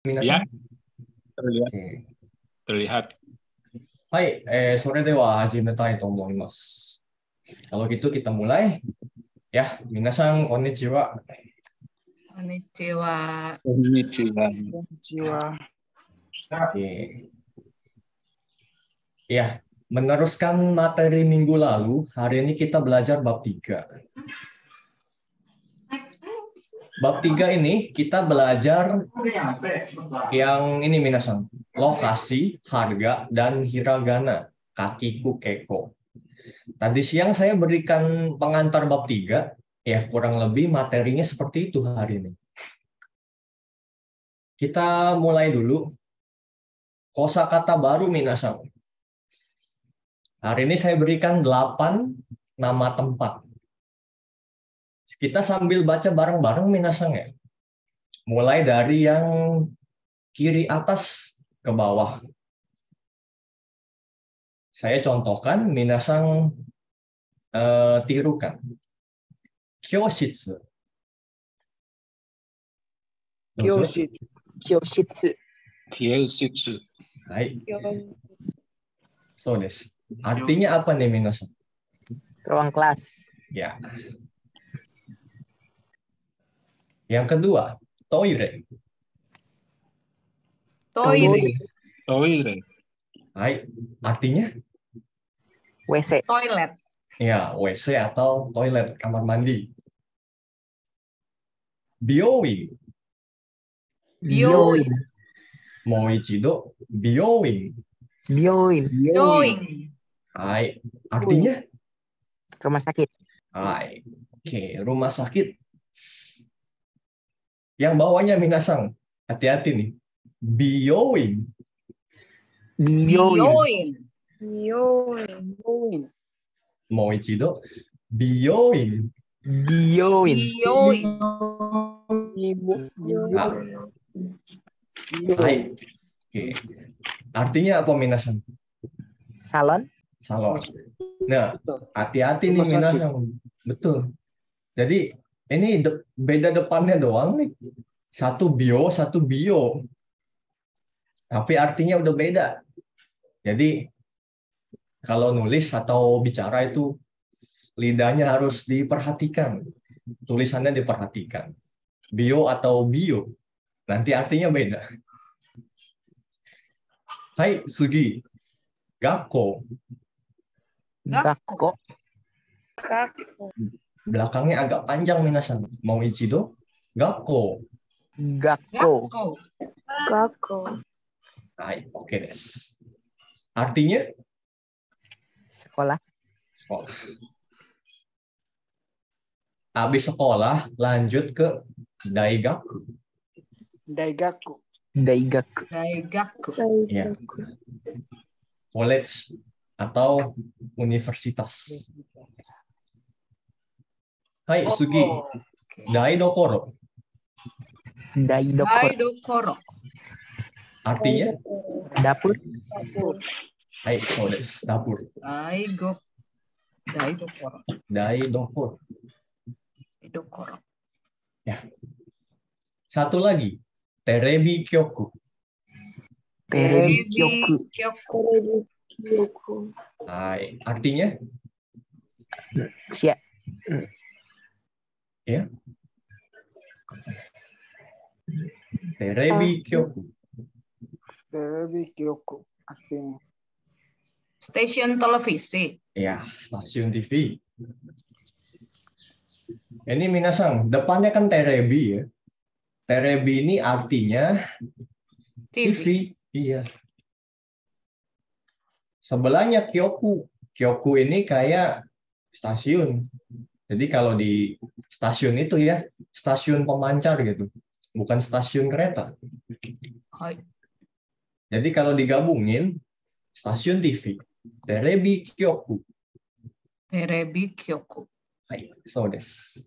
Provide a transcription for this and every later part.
Ya, Minasan. terlihat. Oke. Terlihat. Hai, それでは始めたいと思います. Kalau gitu kita mulai. Ya, minasan konnichiwa. Konnichiwa. Konnichiwa. Oke. Ya, meneruskan materi minggu lalu, hari ini kita belajar bab 3. Bab 3 ini kita belajar yang ini minasan. Lokasi, harga, dan hiragana. Kakiku keko. Tadi siang saya berikan pengantar bab 3, ya kurang lebih materinya seperti itu hari ini. Kita mulai dulu. Kosakata baru minasan. Hari ini saya berikan 8 nama tempat. Kita sambil baca bareng-bareng minasan ya. Mulai dari yang kiri atas ke bawah. Saya contohkan, minasan tirukan. Kyoshitsu. Kyoshitsu. Kyoshitsu. Hai. So desu. Artinya apa nih minasan? Ruang kelas. Ya. Yang kedua, toire. Toilet. Toilet. Hai. Artinya? WC. Toilet. Ya, WC atau toilet, kamar mandi. Byoin. Byoin. Moichido, byoin. Byoin. Going. Hai. Artinya? Rumah sakit. Hai. Oke, rumah sakit. Yang bawahnya minasan. Hati-hati nih. Byoin. Byoin. Moichido, byoin. Byoin. Hai. Oke. Artinya apa minasan? Salon. Salon. Nah, hati-hati nih minasan. Betul. Jadi ini beda depannya doang nih. Satu bio, satu bio. Tapi artinya udah beda. Jadi kalau nulis atau bicara itu lidahnya harus diperhatikan. Tulisannya diperhatikan. Bio atau bio. Nanti artinya beda. Hai, Sugi. Gakko. Gakko. Belakangnya agak panjang minasan. Mau ichido? Gakko. Gakko. Hai, oke des. Artinya? Sekolah. Sekolah. Habis sekolah, lanjut ke daigaku. Daigaku. Ya. College atau universitas. Hai, Sugi. Daidokoro. Daidokoro. Artinya? Dapur. Hai, so des. Dapur. Daidokoro. Daidokoro. Ya. Satu lagi. Terebi kyoku. Terebi kyoku. Hai, artinya? Siap. Ya. Terebi kyoku. Artinya. Stasiun televisi. Ya, stasiun TV. Ini minasan, depannya kan terebi ya. Terebi ini artinya TV. Iya. Sebelahnya kyoku. Kyoku ini kayak stasiun. Jadi kalau di stasiun itu ya, stasiun pemancar gitu. Bukan stasiun kereta. Jadi kalau digabungin, stasiun TV. Terebi kyoku. Hai, so desu.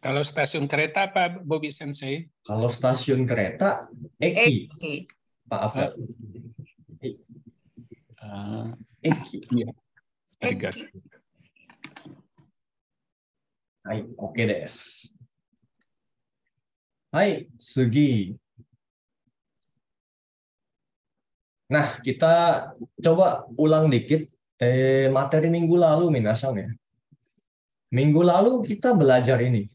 Kalau stasiun kereta apa, Bobby Sensei? Kalau stasiun kereta, eki. Pak Afdal. Eki. Iya. Arigato. Hai, oke des. Hai, Sugi. Nah, kita coba ulang dikit materi minggu lalu, Minasang ya. Minggu lalu kita belajar ini.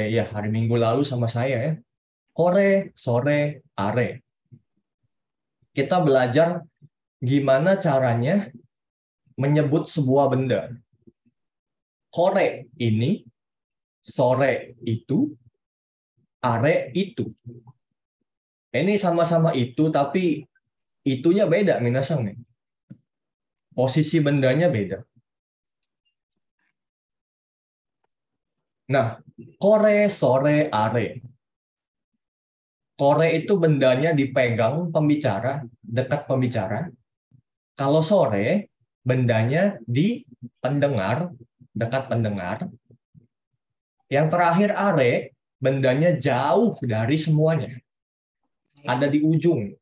Ya, hari Minggu lalu sama saya ya. Kore, sore, are. Kita belajar gimana caranya menyebut sebuah benda. Kore ini, sore itu, are itu. Ini sama-sama itu, tapi itunya beda, Minasang nih. Posisi bendanya beda. Nah, kore, sore, are. Kore itu bendanya dipegang pembicara, dekat pembicara. Kalau sore, bendanya di pendengar, dekat pendengar. Yang terakhir are, bendanya jauh dari semuanya. Ada di ujung.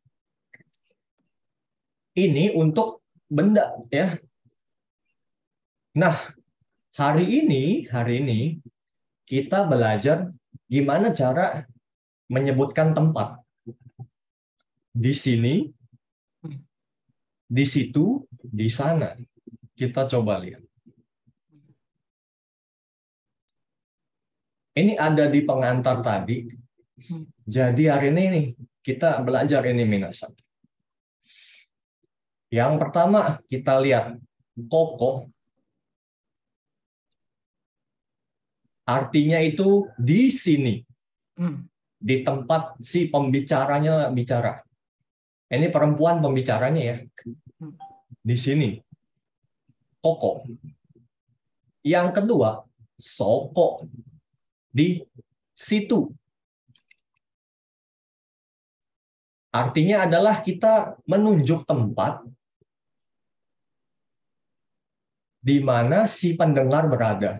Ini untuk benda ya. Nah, hari ini kita belajar gimana cara menyebutkan tempat. Di sini, di situ, di sana. Kita coba lihat. Ini ada di pengantar tadi. Jadi hari ini nih, kita belajar ini Minasan. Yang pertama kita lihat koko. Artinya itu di sini. Di tempat si pembicaranya bicara. Ini perempuan pembicaranya ya. Di sini. Koko. Yang kedua, soko. Di situ. Artinya adalah kita menunjuk tempat di mana si pendengar berada.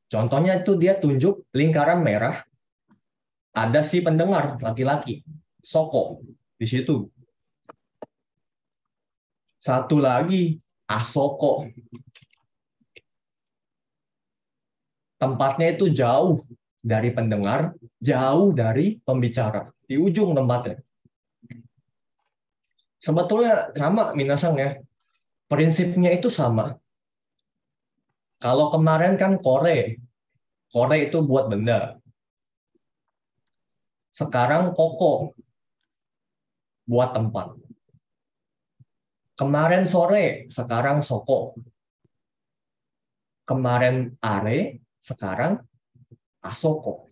Contohnya itu dia tunjuk lingkaran merah, ada si pendengar laki-laki, soko, di situ. Satu lagi, asoko. Tempatnya itu jauh dari pendengar, jauh dari pembicara. Di ujung tempatnya. Sebetulnya sama, Minasang ya. Prinsipnya itu sama. Kalau kemarin kan kore. Kore itu buat benda. Sekarang koko. Buat tempat. Kemarin sore, sekarang soko. Kemarin are, sekarang asoko.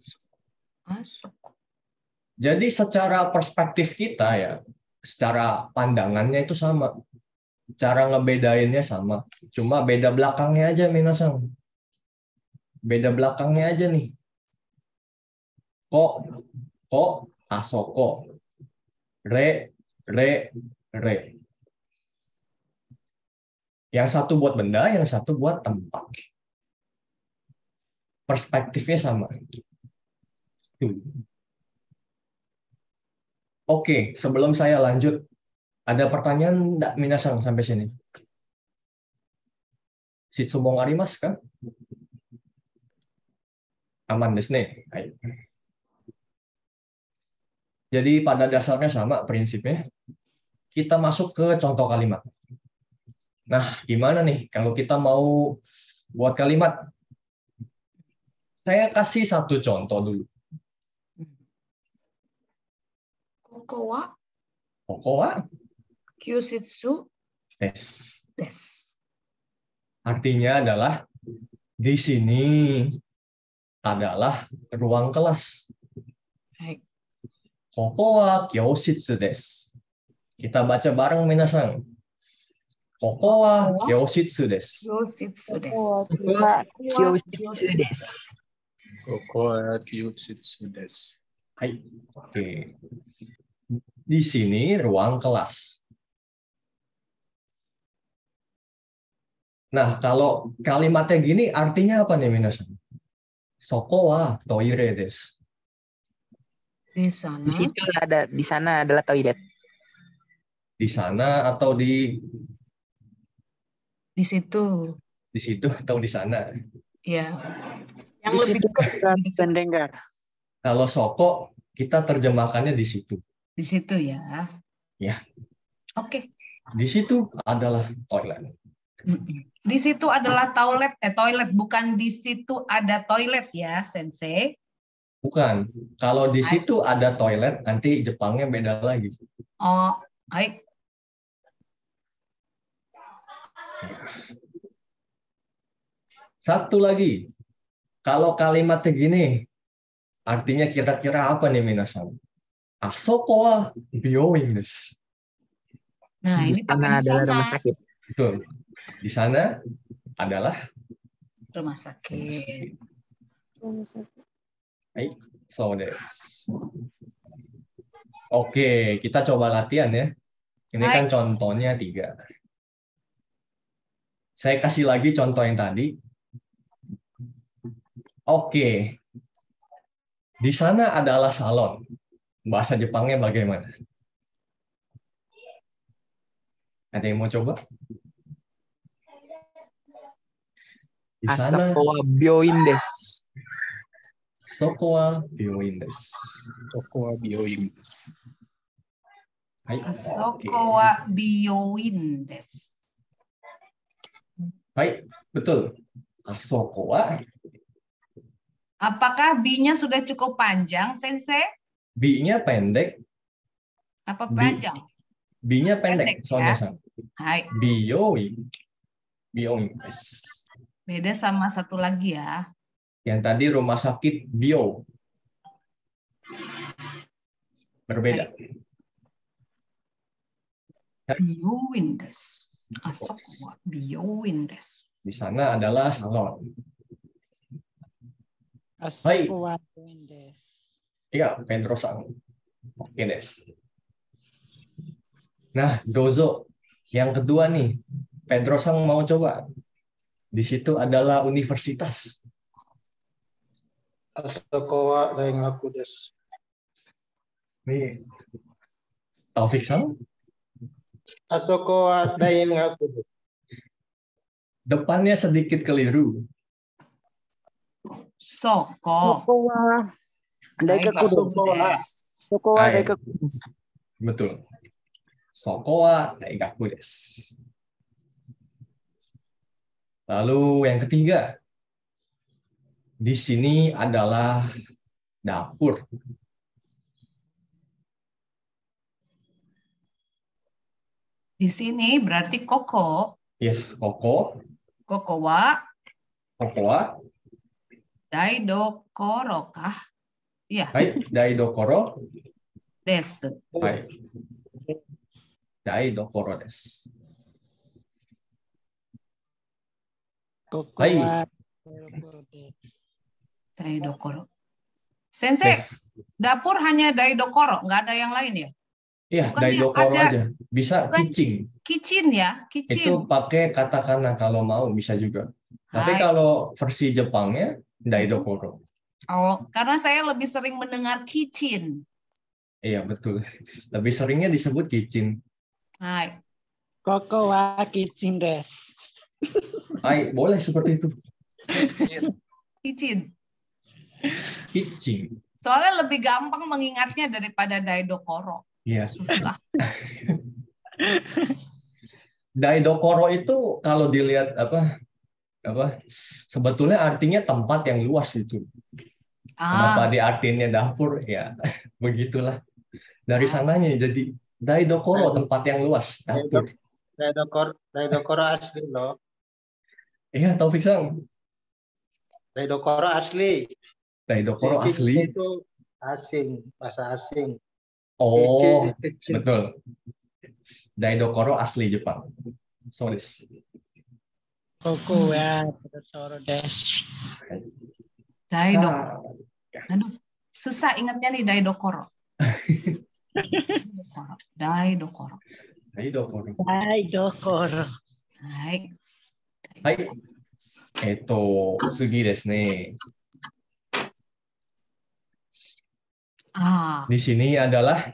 Jadi secara perspektif kita ya, secara pandangannya itu sama. Cara ngebedainnya sama. Cuma beda belakangnya aja, Minasang. Beda belakangnya aja nih. Ko, asoko. Re. Yang satu buat benda, yang satu buat tempat. Perspektifnya sama. Oke, sebelum saya lanjut, ada pertanyaan enggak Minasang sampai sini? Shitsumong arimasu kan? Aman desu ne. Jadi pada dasarnya sama prinsipnya. Kita masuk ke contoh kalimat. Nah, gimana nih kalau kita mau buat kalimat? Saya kasih satu contoh dulu. Koko wa Kyushitsu des. Artinya adalah di sini adalah ruang kelas. Koko wa kyoshitsu desu. Kita baca bareng Minasang. Koko wa kyoshitsu desu. Hai. Oke. Di sini ruang kelas. Nah, kalau kalimatnya gini artinya apa nih Minasan? Soko wa toire desu. Di sana. Di sana adalah toilet. Di sana atau di situ. Di situ atau di sana. Ya. Yang Di lebih situ dekat. pendengar. Kalau soko kita terjemahkannya di situ. Di situ ya. Ya. Oke. Di situ adalah toilet. Di situ adalah toilet, bukan di situ ada toilet ya, Sensei. Bukan. Kalau di situ ada toilet, nanti Jepangnya beda lagi. Oh, hai. Satu lagi. Kalau kalimatnya gini, artinya kira-kira apa nih minasan? Asoko wa byoin desu. Nah, Di ini pakai sana di adalah sana. rumah sakit. Betul. Di sana adalah Rumah sakit. Baik, so desu. Oke, kita coba latihan ya. Ini kan Baik. contohnya 3. Saya kasih lagi contoh yang tadi. Oke. Di sana adalah salon. Bahasa Jepangnya bagaimana? Ada yang mau coba? Di sana Asoko wa byoin desu. Soko wa byoin desu. Toko bioing. Hai. Asoko wa byoin desu. Hai, betul. Asoko wa. Apakah B-nya sudah cukup panjang, Sensei? B-nya pendek. Apa B. panjang? B-nya pendek. Pendek, Soalnya ya. sama. Hai. Byoin. Byoin desu. Beda sama satu lagi ya. Yang tadi rumah sakit bio. Berbeda. Byoin desu. Asoko wa byoin desu. Di sana adalah salon. Hai. Iya, Pedro-san. Oke, des. Nah, dozo. Yang kedua nih. Pedro-san mau coba. Di situ adalah universitas. Asoko wa daigaku desu. Nih. Taufik-san. Asoko wa daigaku desu. Depannya sedikit keliru. Soko. Asoko wa Hai. Betul. Soko wa daigaku desu. Lalu yang ketiga. Di sini adalah dapur. Di sini berarti koko. Yes, koko. Koko wa Koko wa. daidokoro kah? Iya, Hai, daidokoro. desu. Hai. Daidokoro desu. Hai. Daidokoro. Sensei, Des. dapur hanya daidokoro, nggak ada yang lain ya? Iya, Bukannya daidokoro ada- aja. Bisa bukan- kitchen. Kitchen ya, kitchen. Itu pakai katakana kalau mau bisa juga. Tapi Hai. kalau versi Jepangnya daidokoro. Oh, karena saya lebih sering mendengar kitchen. Iya, betul. Lebih seringnya disebut kitchen. Hai. Koko wa kitchen desu. Hai, boleh seperti itu. Kitchen. Kitchen. Soalnya lebih gampang mengingatnya daripada daidokoro. Iya. Susah. Daidokoro itu kalau dilihat apa sebetulnya artinya tempat yang luas itu. Kenapa diartiinnya dapur? Ya, begitulah. Dari sananya jadi daidokoro, tempat yang luas, dapur. Daidokoro asli loh. Iya, Taufik-san. Daidokoro asli. Daidokoro Kitchen asli. itu asing, bahasa asing. Oh, Kitchen. betul. Daidokoro asli Jepang. So desu. Koko wa Totoro desu. Daidokoro. Aduh, susah ingatnya nih daidokoro. Daidokoro. Daidokoro. Daidokoro. Hai. Hai. Sugi desu ne. Ah. Di sini adalah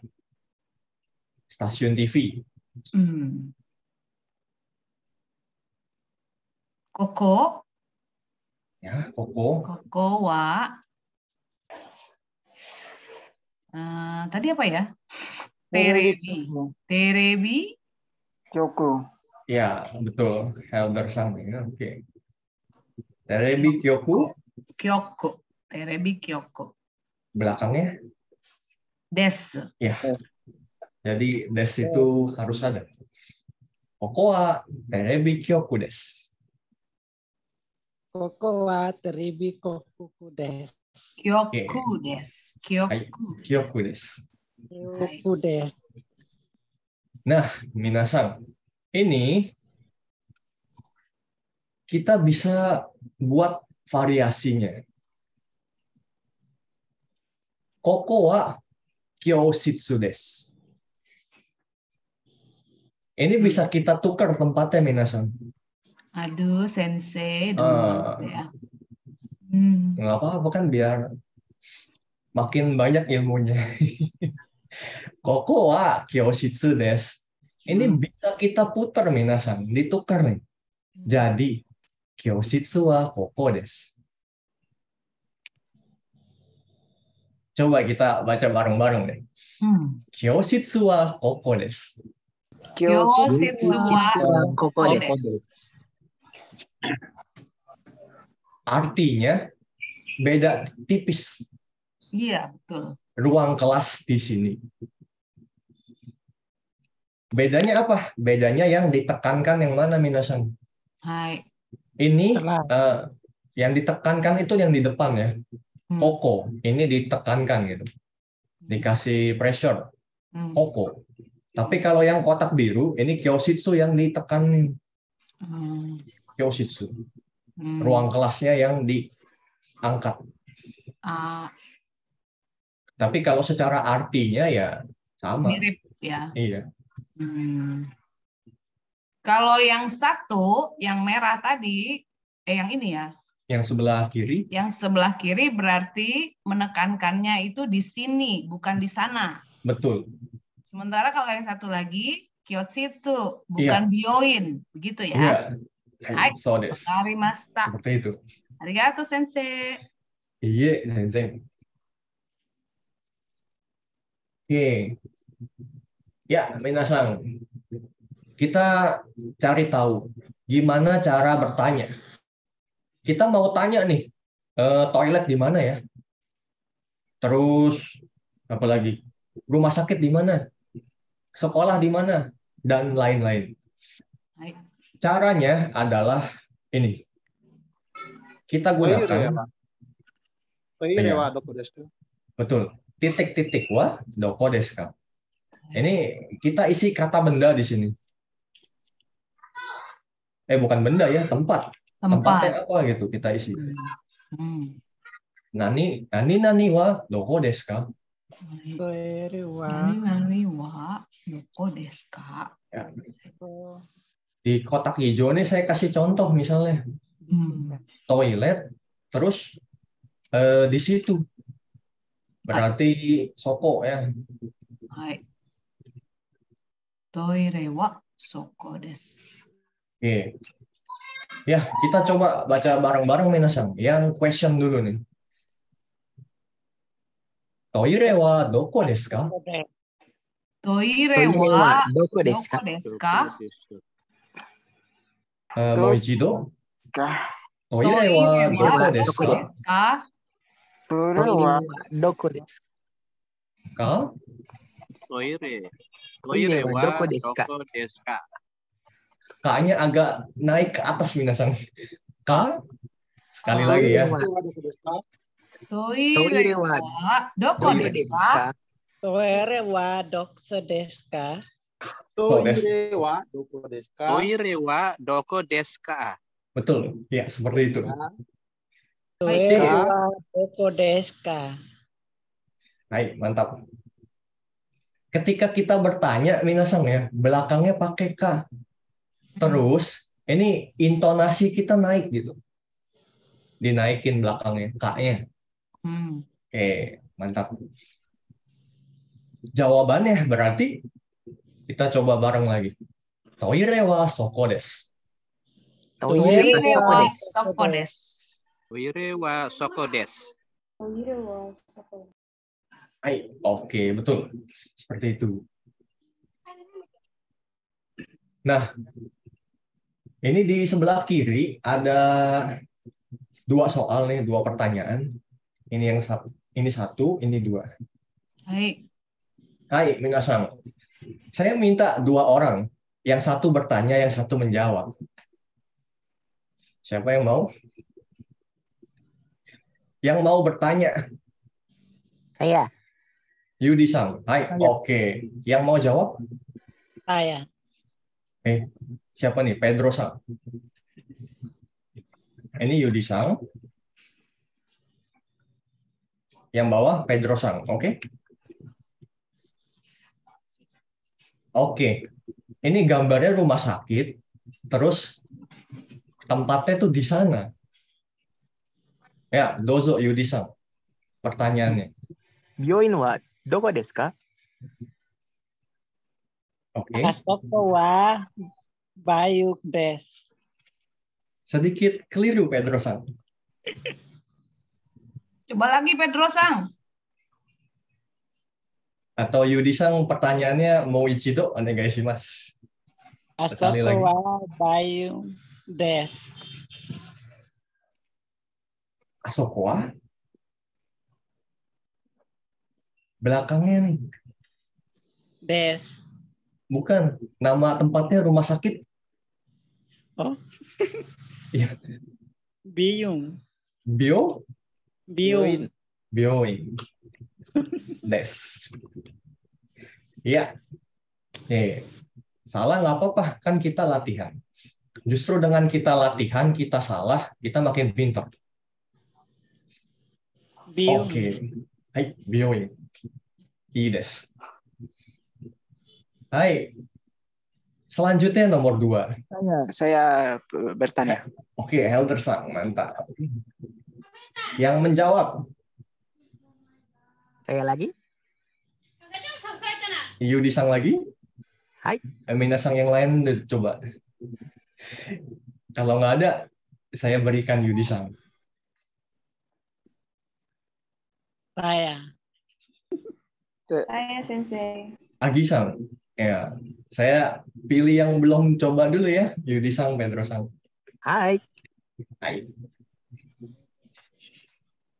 stasiun TV. Koko. Ya, koko. Koko wa. Tadi apa ya? Terebi. Terebi. Kyoko. Ya, betul. Elder Sang. Oke. Terebi Kyoku, Kyoko. Terebi Kyoko. belakangnya. Desu. Ya, jadi des itu harus ada. Koko wa terebi Kyoku desu. Koko wa teribi kokuku desu. Kyoku desu. Kyoku. Kyoku desu. Kyoku desu. Nah, minasan, ini kita bisa buat variasinya. Koko wa kyoshitsu desu. Ini bisa kita tukar tempatnya, minasan. Aduh, sensei, demam ya. Nggak apa-apa kan biar makin banyak ilmunya. Koko wa kyoshitsu desu. Ini bisa kita putar, minasan, ditukar nih. Jadi kyoshitsu wa koko desu. Coba kita baca bareng-bareng deh. Kyoshitsu wa koko desu. Kyoshitsu wa koko desu. Artinya beda tipis. Iya, betul. Ruang kelas di sini. Bedanya apa? Bedanya yang ditekankan yang mana, minasan? Hai. Ini yang ditekankan itu yang di depan ya. Koko, ini ditekankan gitu. Dikasih pressure. Koko. Tapi kalau yang kotak biru, ini kyoshitsu yang ditekanin. Kyoshitsu. Ruang kelasnya yang diangkat. Tapi kalau secara artinya ya sama. Mirip ya. Iya. Kalau yang satu, yang merah tadi, yang ini ya. Yang sebelah kiri. Yang sebelah kiri berarti menekankannya itu di sini, bukan di sana. Betul. Sementara kalau yang satu lagi, kyoshitsu, bukan bioin. Begitu ya. Iya. Hai, So desu. wakarimashita. Seperti itu. Arigato, sensei. Iya, sensei. Oke. Ya, minasan. Kita cari tahu gimana cara bertanya. Kita mau tanya nih, toilet di mana ya? Terus apa lagi? Rumah sakit di mana? Sekolah di mana? Dan lain-lain. Caranya adalah ini. Kita gunakan Toire wa doko desu? betul. Titik-titik wa doko desu ka? Ini kita isi kata benda di sini. Bukan benda ya, tempat. Tempatnya apa gitu kita isi. Nani wa doko desu ka? Nani wa doko desu ka? Ya. Di kotak hijau ini saya kasih contoh misalnya. Toilet, terus di situ. Berarti soko ya. Hai. Toire wa soko desu. Oke. Ya, kita coba baca bareng-bareng minasan. Yang question dulu nih. Toire wa doko desu ka? Toire wa doko desu doko ka? desu ka? Mau ichido? Toire wa doko desu ka? Toire wa doko desu Ka? Toire wa doko desu ka? K-nya agak naik ke atas minasan. K? Sekali lagi ya. Toire wa doko desu ka? Toire wa doko desu ka? Toire wa doko desu ka? Toire wa doko desu ka? Betul. Ya, seperti itu. Toire wa doko desu ka? Baik, mantap. Ketika kita bertanya, minasan ya, belakangnya pakai K. Terus, ini intonasi kita naik gitu. Dinaikin belakangnya, K-nya. Oke, mantap. Jawabannya berarti kita coba bareng lagi. Toire wa soko desu. Toire wa soko desu. Toire wa soko desu. Oke, betul. Seperti itu. Nah, ini di sebelah kiri ada dua soal nih, dua pertanyaan. Ini yang satu, ini dua. Hai. Hai, minasan. Saya minta dua orang. Yang satu bertanya, yang satu menjawab. Siapa yang mau? Yang mau bertanya? Saya. Yudi-san. Hai, oke. Yang mau jawab? Saya. Siapa nih? Pedro-san. Ini Yudi-san. Yang bawah Pedro-san, oke? Oke. Ini gambarnya rumah sakit, terus tempatnya tuh di sana. Ya, dozo Yudi-san. Pertanyaannya. 病院はどこですか? Oke. Asoko wa bayuk des. Sedikit keliru Pedro-san. Coba lagi Pedro-san. Atau Yudi-san pertanyaannya mau ichido onegaishimasu. Sekali Asoko lagi. wa bayuk des. Asoko wa? Belakangnya nih. Des. Bukan. Nama tempatnya rumah sakit. Oh. Iya. Biyung. Bio? Biyung. Bioing. Des. Iya. Salah nggak apa-apa. Kan kita latihan. Justru dengan kita latihan, kita salah, kita makin pintar. Biyung. Oke. Hai, bioing. I des. Hai. Selanjutnya nomor 2. Saya bertanya. Oke, Helder-san, mantap. Yang menjawab, Saya lagi. Yudi-san lagi? Hai. Mina-san yang lain coba. Kalau nggak ada, saya berikan Yudi-san. Saya. Saya Sensei. Agi-san. Ya, saya pilih yang belum coba dulu ya, Yudi-san, Pedro-san. Hai. Hai.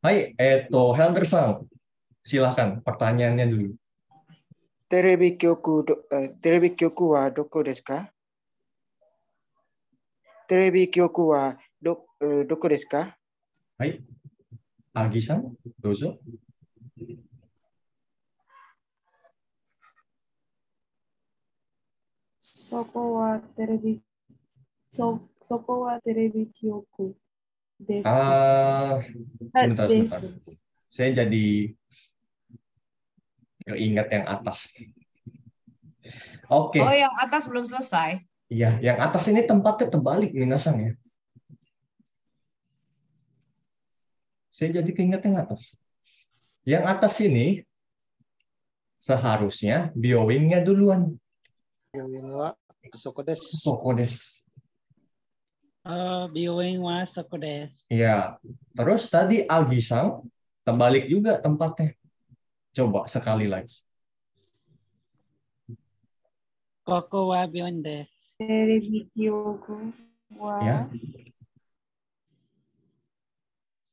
Hai, Helder-san. Silahkan, pertanyaannya dulu. テレビ局はどこですか? テレビ局はどこですか? Hai. Agi-san, dozo. そこはテレビ局ですか? Sebentar. Des. Saya jadi keingat yang atas. Oke. Oh, yang atas belum selesai. Iya, yang atas ini tempatnya terbalik, minasan ya. Saya jadi keinget yang atas. Yang atas ini seharusnya bioing-nya duluan. Bioing wa asoko desu. Asoko desu. Oh, biyung wa asoko des. Iya. Terus tadi Agi-san terbalik juga tempatnya. Coba sekali lagi. Koko wa biyung des. テレビ局は Ya.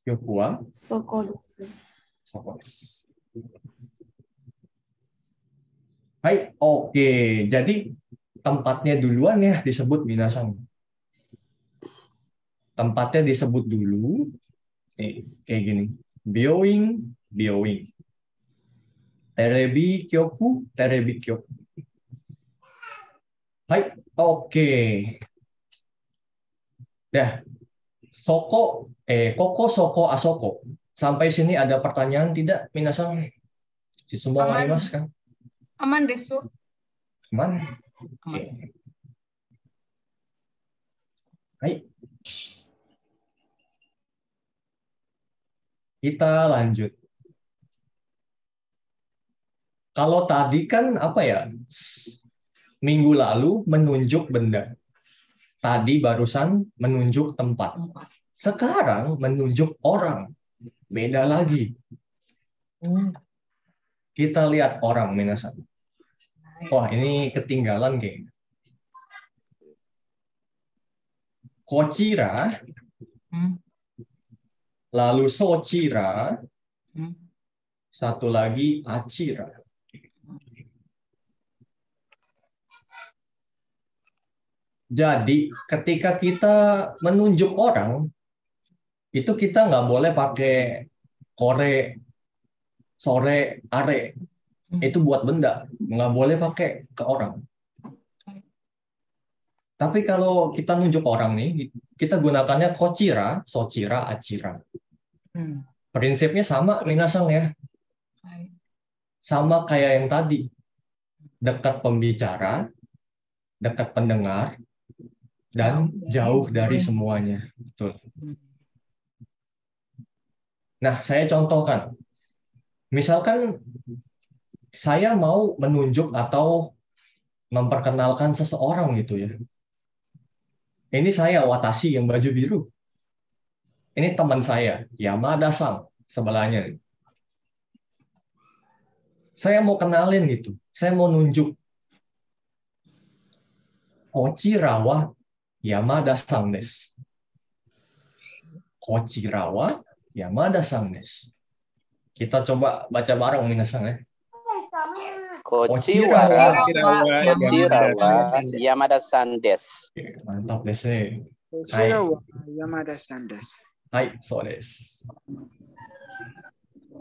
Yokua. そこです。 Asoko desu. Hai, oke. Jadi tempatnya duluan ya disebut minasan. Tempatnya disebut dulu. Kayak gini. Bioing. Terebi kyoku. Hai, oke. Dah. Koko, soko, asoko. Sampai sini ada pertanyaan tidak, minasan? Semua Aman. mas kan? Aman desu. Aman? Aman. Oke. Hai. Kita lanjut. Kalau tadi kan apa ya? Minggu lalu menunjuk benda. Tadi barusan menunjuk tempat. Sekarang menunjuk orang. Beda lagi. Kita lihat orang, minasan. Wah, ini ketinggalan kayaknya. Kochira, lalu sochira, satu lagi achira. Jadi ketika kita menunjuk orang, itu kita nggak boleh pakai kore, sore, are. Itu buat benda, nggak boleh pakai ke orang. Tapi kalau kita nunjuk orang nih, kita gunakannya kochira, sochira, achira. Prinsipnya sama, minasang ya. Sama kayak yang tadi. Dekat pembicara, dekat pendengar, dan jauh dari semuanya. Betul. Nah, saya contohkan. Misalkan saya mau menunjuk atau memperkenalkan seseorang gitu ya. Ini saya Watashi yang baju biru. Ini teman saya, Yamada-san, sebelahnya. Saya mau kenalin gitu. Saya mau nunjuk. Kochira wa Yamada-san desu. Kochira wa Yamada-san desu. Kita coba baca bareng minasan ya. Kochira wa Yamada-san desu. Mantap desu. Kochira wa Yamada-san desu. Hai, so desu.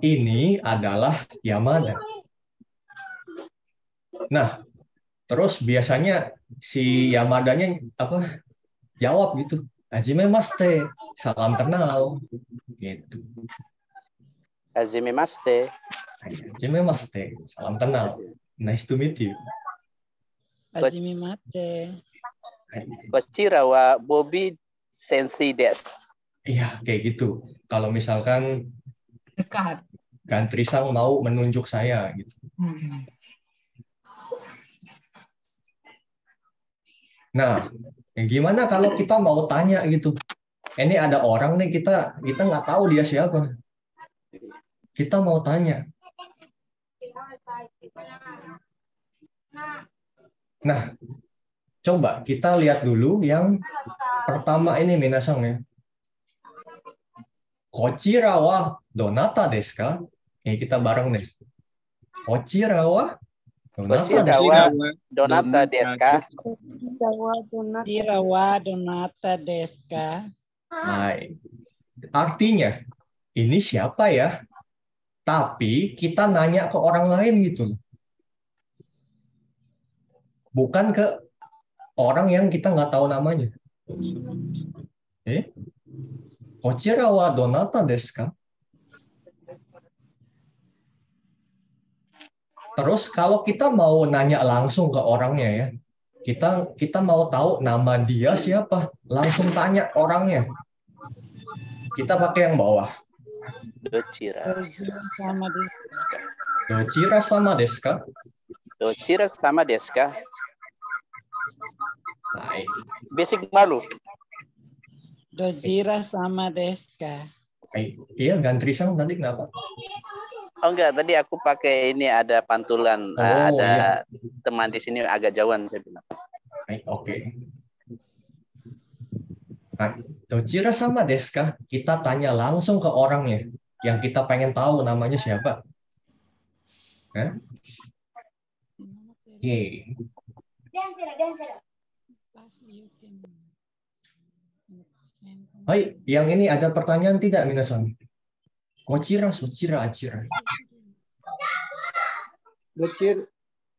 Ini adalah Yamada. Nah, terus biasanya si Yamadanya apa? Jawab gitu. Hajimemashite, salam kenal. Gitu. Hajimemashite. Hajimemashite, salam kenal. Nice to meet you. Hajimemashite. Kochira wa Bobby Sensei desu. Iya, kayak gitu. Kalau misalkan Dekat. Gantrisang mau menunjuk saya gitu. Nah, gimana kalau kita mau tanya gitu? Ini ada orang nih kita nggak tahu dia siapa. Kita mau tanya. Nah, coba kita lihat dulu yang pertama ini minasang ya. Kochira wa donata desu ka? Kita bareng nih. Kochira wa donata desu ka? Kochira wa donata desu ka? Hai. Artinya, ini siapa ya? Tapi kita nanya ke orang lain gitu. Bukan ke orang yang kita nggak tahu namanya. Kochira wa donata desu ka? Terus kalau kita mau nanya langsung ke orangnya ya, kita mau tahu nama dia siapa, langsung tanya orangnya. Kita pakai yang bawah. Dochira sama desu ka? Dochira sama desu ka? Dochira sama desu ka? Baik. Basic malu. Dojira sama desu ka? Iya, Gantrisang tadi kenapa? Oh enggak, tadi aku pakai ini ada pantulan, ada teman di sini agak jauhan saya bilang. Oke. Nah, Dochira sama desu ka? Kita tanya langsung ke orangnya yang kita pengen tahu namanya siapa. Oke. Hai, yang ini ada pertanyaan tidak, minasan? Kochira, sochira, achira. Dochira,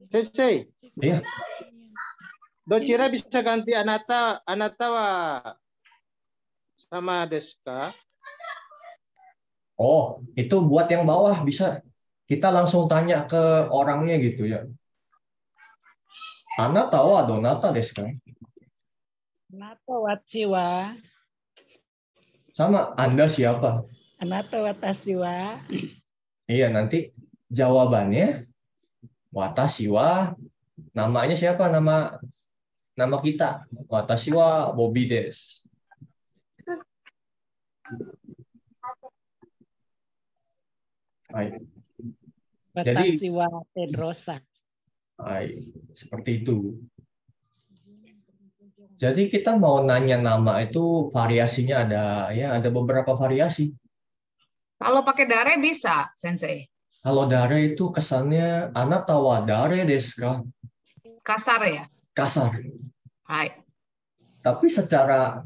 Sensei. Iya. Dochira bisa ganti anata wa sama desu ka? Oh, itu buat yang bawah bisa. Kita langsung tanya ke orangnya gitu ya. Anata wa donata desu ka? Anata watashi wa? Sama, Anda siapa? Anata watashi wa? Iya, nanti jawabannya watashi wa, namanya siapa? Nama kita. Watashi wa Bobby desu. Watashi wa Pedrosa. Seperti itu. Jadi kita mau nanya nama itu variasinya ada beberapa variasi. Kalau pakai dare bisa, Sensei. Kalau dare itu kesannya anata wa dare desu ka? Kasar ya. Kasar. Hai. Tapi secara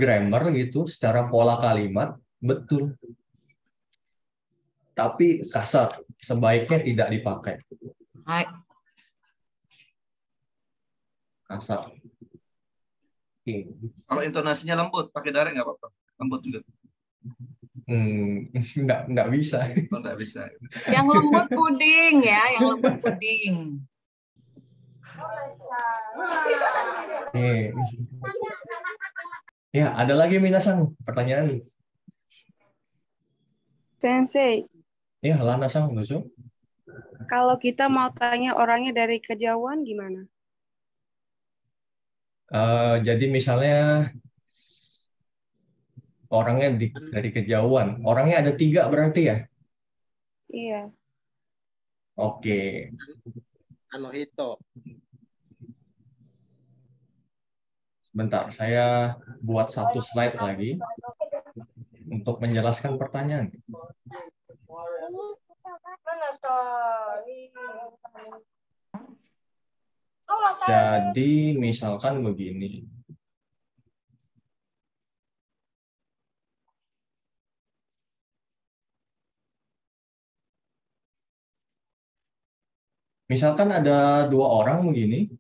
grammar gitu, secara pola kalimat betul. Tapi kasar, sebaiknya tidak dipakai. Hai. Kasar. Oke. Kalau intonasinya lembut, pakai dare nggak apa-apa. Lembut juga. Nggak bisa. Oh, nggak bisa. Yang lembut puding ya, yang lembut puding. Nih. Ya, ada lagi minasan pertanyaan. Sensei, Ya, Lana-san, doso. kalau kita mau tanya orangnya dari kejauhan gimana? Jadi misalnya orangnya dari kejauhan, orangnya ada 3 berarti ya? Iya. Oke. Anohito. Sebentar, saya buat 1 slide lagi untuk menjelaskan pertanyaan. Jadi misalkan begini. Misalkan ada 2 orang begini.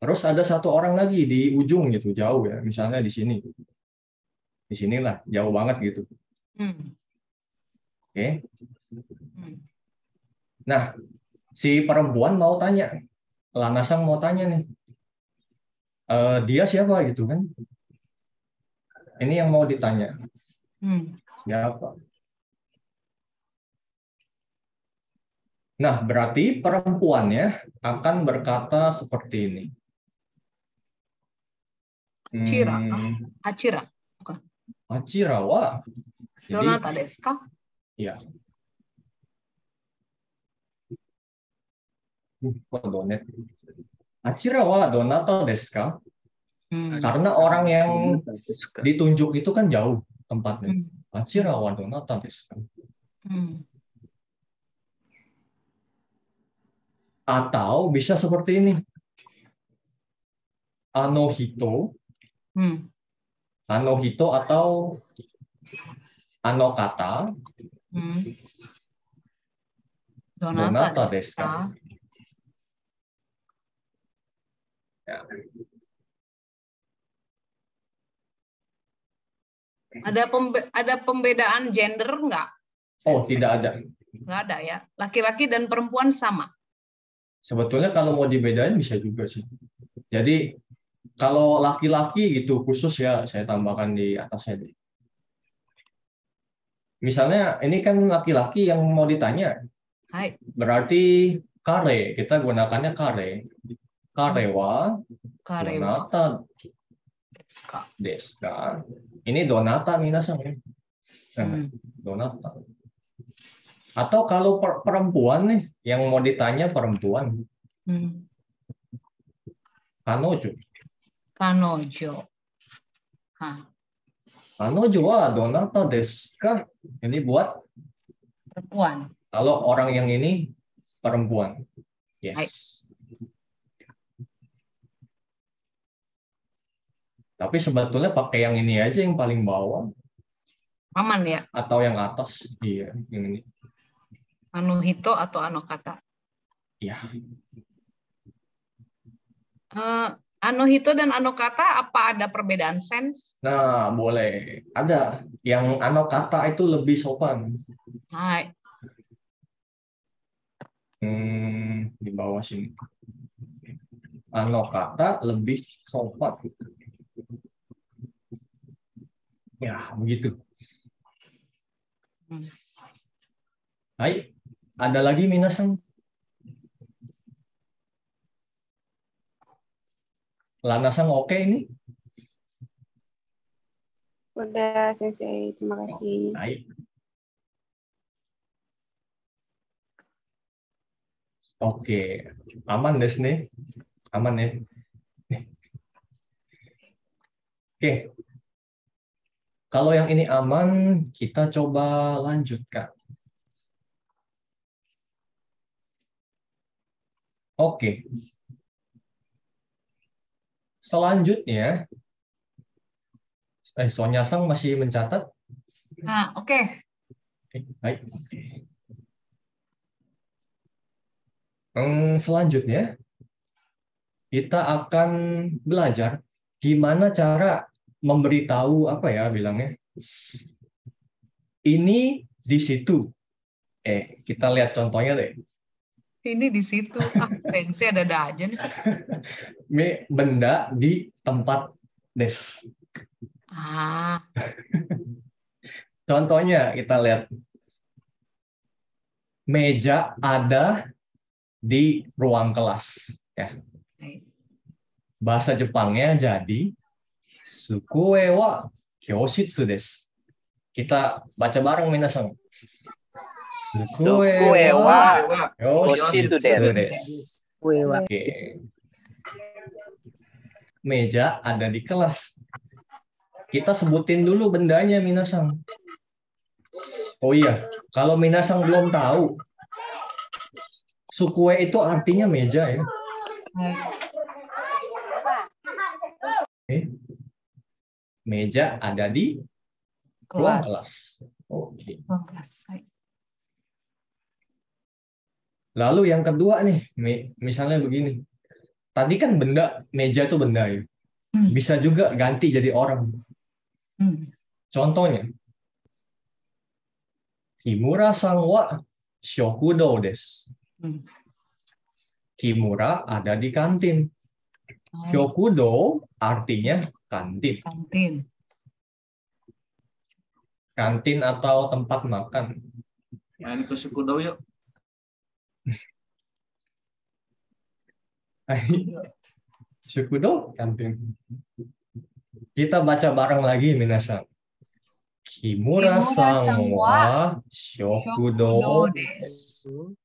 Terus ada 1 orang lagi di ujung gitu, jauh ya. Misalnya di sini. Di sinilah, jauh banget gitu. Oke. Nah, si perempuan mau tanya. Lana-san mau tanya nih. Dia siapa gitu kan? Ini yang mau ditanya. Siapa? Nah, berarti perempuannya akan berkata seperti ini. Hachira. Hachira. Bukan. Hachira wa. Donata desu ka? Ya. Donet. Hachira wa donata desu ka? Karena orang yang ditunjuk itu kan jauh tempatnya. Hachira wa donata desu ka? Atau bisa seperti ini. Anohito. Anohito atau anokata. Donata desu ka? Ya. Ada pembedaan gender nggak? Oh, tidak ada. Nggak ada ya. Laki-laki dan perempuan sama. Sebetulnya kalau mau dibedain bisa juga sih. Jadi kalau laki-laki gitu khusus ya saya tambahkan di atasnya. Misalnya ini kan laki-laki yang mau ditanya. Hai. Berarti kare, kita gunakannya kare. Karewa, donata desu ka. Ini donata minasan ya. Donata. Atau kalau perempuan nih, yang mau ditanya perempuan. Kanojo. Kanojo. Kanojo wa donata desu ka? Ini buat perempuan. Kalau orang yang ini perempuan. Yes. Hai. Tapi sebetulnya pakai yang ini aja yang paling bawah. Aman ya? Atau yang atas. Iya, yang ini. Anohito atau anokata? Iya. Anohito dan anokata apa ada perbedaan sense? Nah, boleh. Ada. Yang anokata itu lebih sopan. Hai. Di bawah sini. Anokata lebih sopan. Ya, begitu. Hai, ada lagi minasan? Lana-san oke ini? Udah, Sensei. Terima kasih. Hai. Oke, aman des nih, aman ya. Oke. Kalau yang ini aman, kita coba lanjutkan. Oke. Selanjutnya, Sonya Sang masih mencatat? Nah, oke. Oke, baik. Selanjutnya, kita akan belajar gimana cara memberitahu apa ya bilangnya. Ini di situ. Kita lihat contohnya deh. Ini di situ. Sensei ada aja nih. Benda di tempat desk. Contohnya kita lihat. Meja ada di ruang kelas. Ya. Bahasa Jepangnya jadi Sukue wa kyoshitsu desu. Kita baca bareng minasan. Sukue wa kyoshitsu desu. Oke. Meja ada di kelas. Kita sebutin dulu bendanya minasan. Oh iya, kalau minasan belum tahu, sukue itu artinya meja ya. Meja ada di ruang kelas. Oke. Lalu yang kedua nih, misalnya begini. Tadi kan benda, meja itu benda ya. Bisa juga ganti jadi orang. Contohnya, Kimura-san wa shokudo desu. Kimura ada di kantin. Shokudo artinya kantin. Kantin atau tempat makan. Ini ke Shokudo yuk. Shokudo kantin. Kita baca bareng lagi minasan. Kimura-san wa shokudo desu.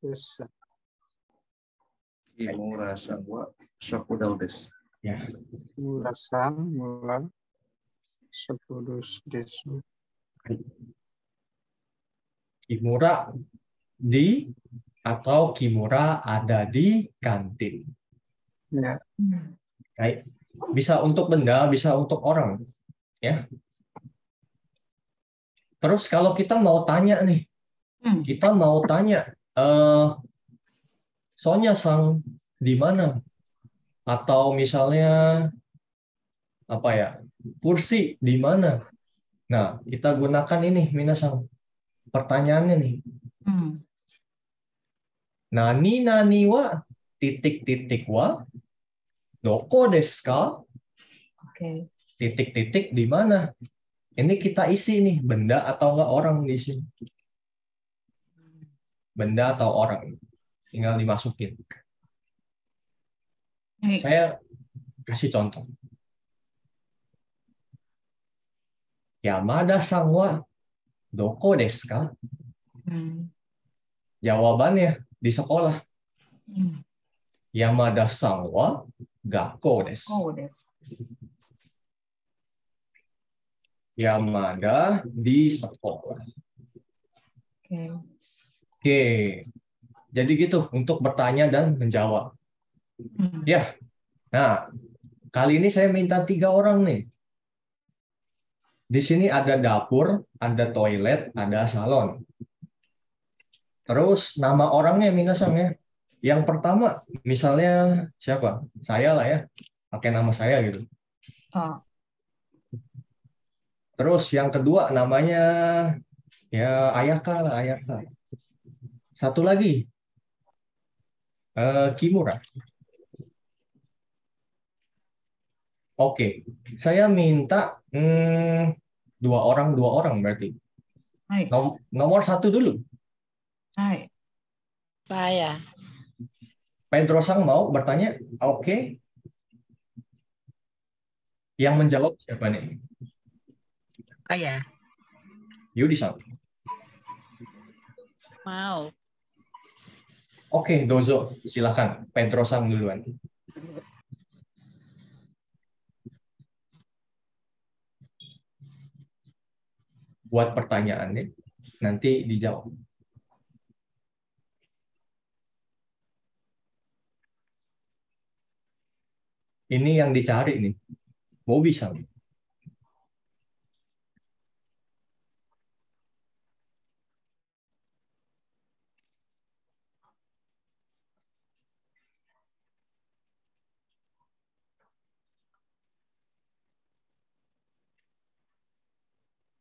Kimura-san wa shokudo desu. Ya. Kimura-san wa shokudo desu. Kimura di atau Kimura ada di kantin. Ya. Baik. Bisa untuk benda, bisa untuk orang. Ya. Terus kalau kita mau tanya nih, Sonya-san di mana? Atau misalnya apa ya? Kursi di mana? Nah, kita gunakan ini minasan. Pertanyaannya nih. Nani wa titik-titik wa doko desu ka? Titik-titik di mana? Ini kita isi nih, benda atau enggak orang di sini. Benda atau orang. Tinggal dimasukin. Saya kasih contoh. Yamada-san wa doko desu ka? Jawabannya di sekolah. Yamada-san wa gakkou desu. Yamada di sekolah. Oke. Jadi gitu untuk bertanya dan menjawab. Ya. Nah, kali ini saya minta 3 orang nih. Di sini ada dapur, ada toilet, ada salon. Terus nama orangnya minasan ya. Yang pertama misalnya siapa? Saya lah ya. Pakai nama saya gitu. Terus yang kedua namanya ya Ayaka lah, Ayaka. Satu lagi Kimura. Oke, saya minta 2 orang berarti. Nomor 1 dulu. Saya. Pedro-san mau bertanya? Oke. Yang menjawab siapa nih? Saya. Yudi-san. Mau. Oke, dozo. Silakan. Pedro-san duluan. buat pertanyaannya, nanti dijawab. Ini yang dicari nih. Bobby Sang.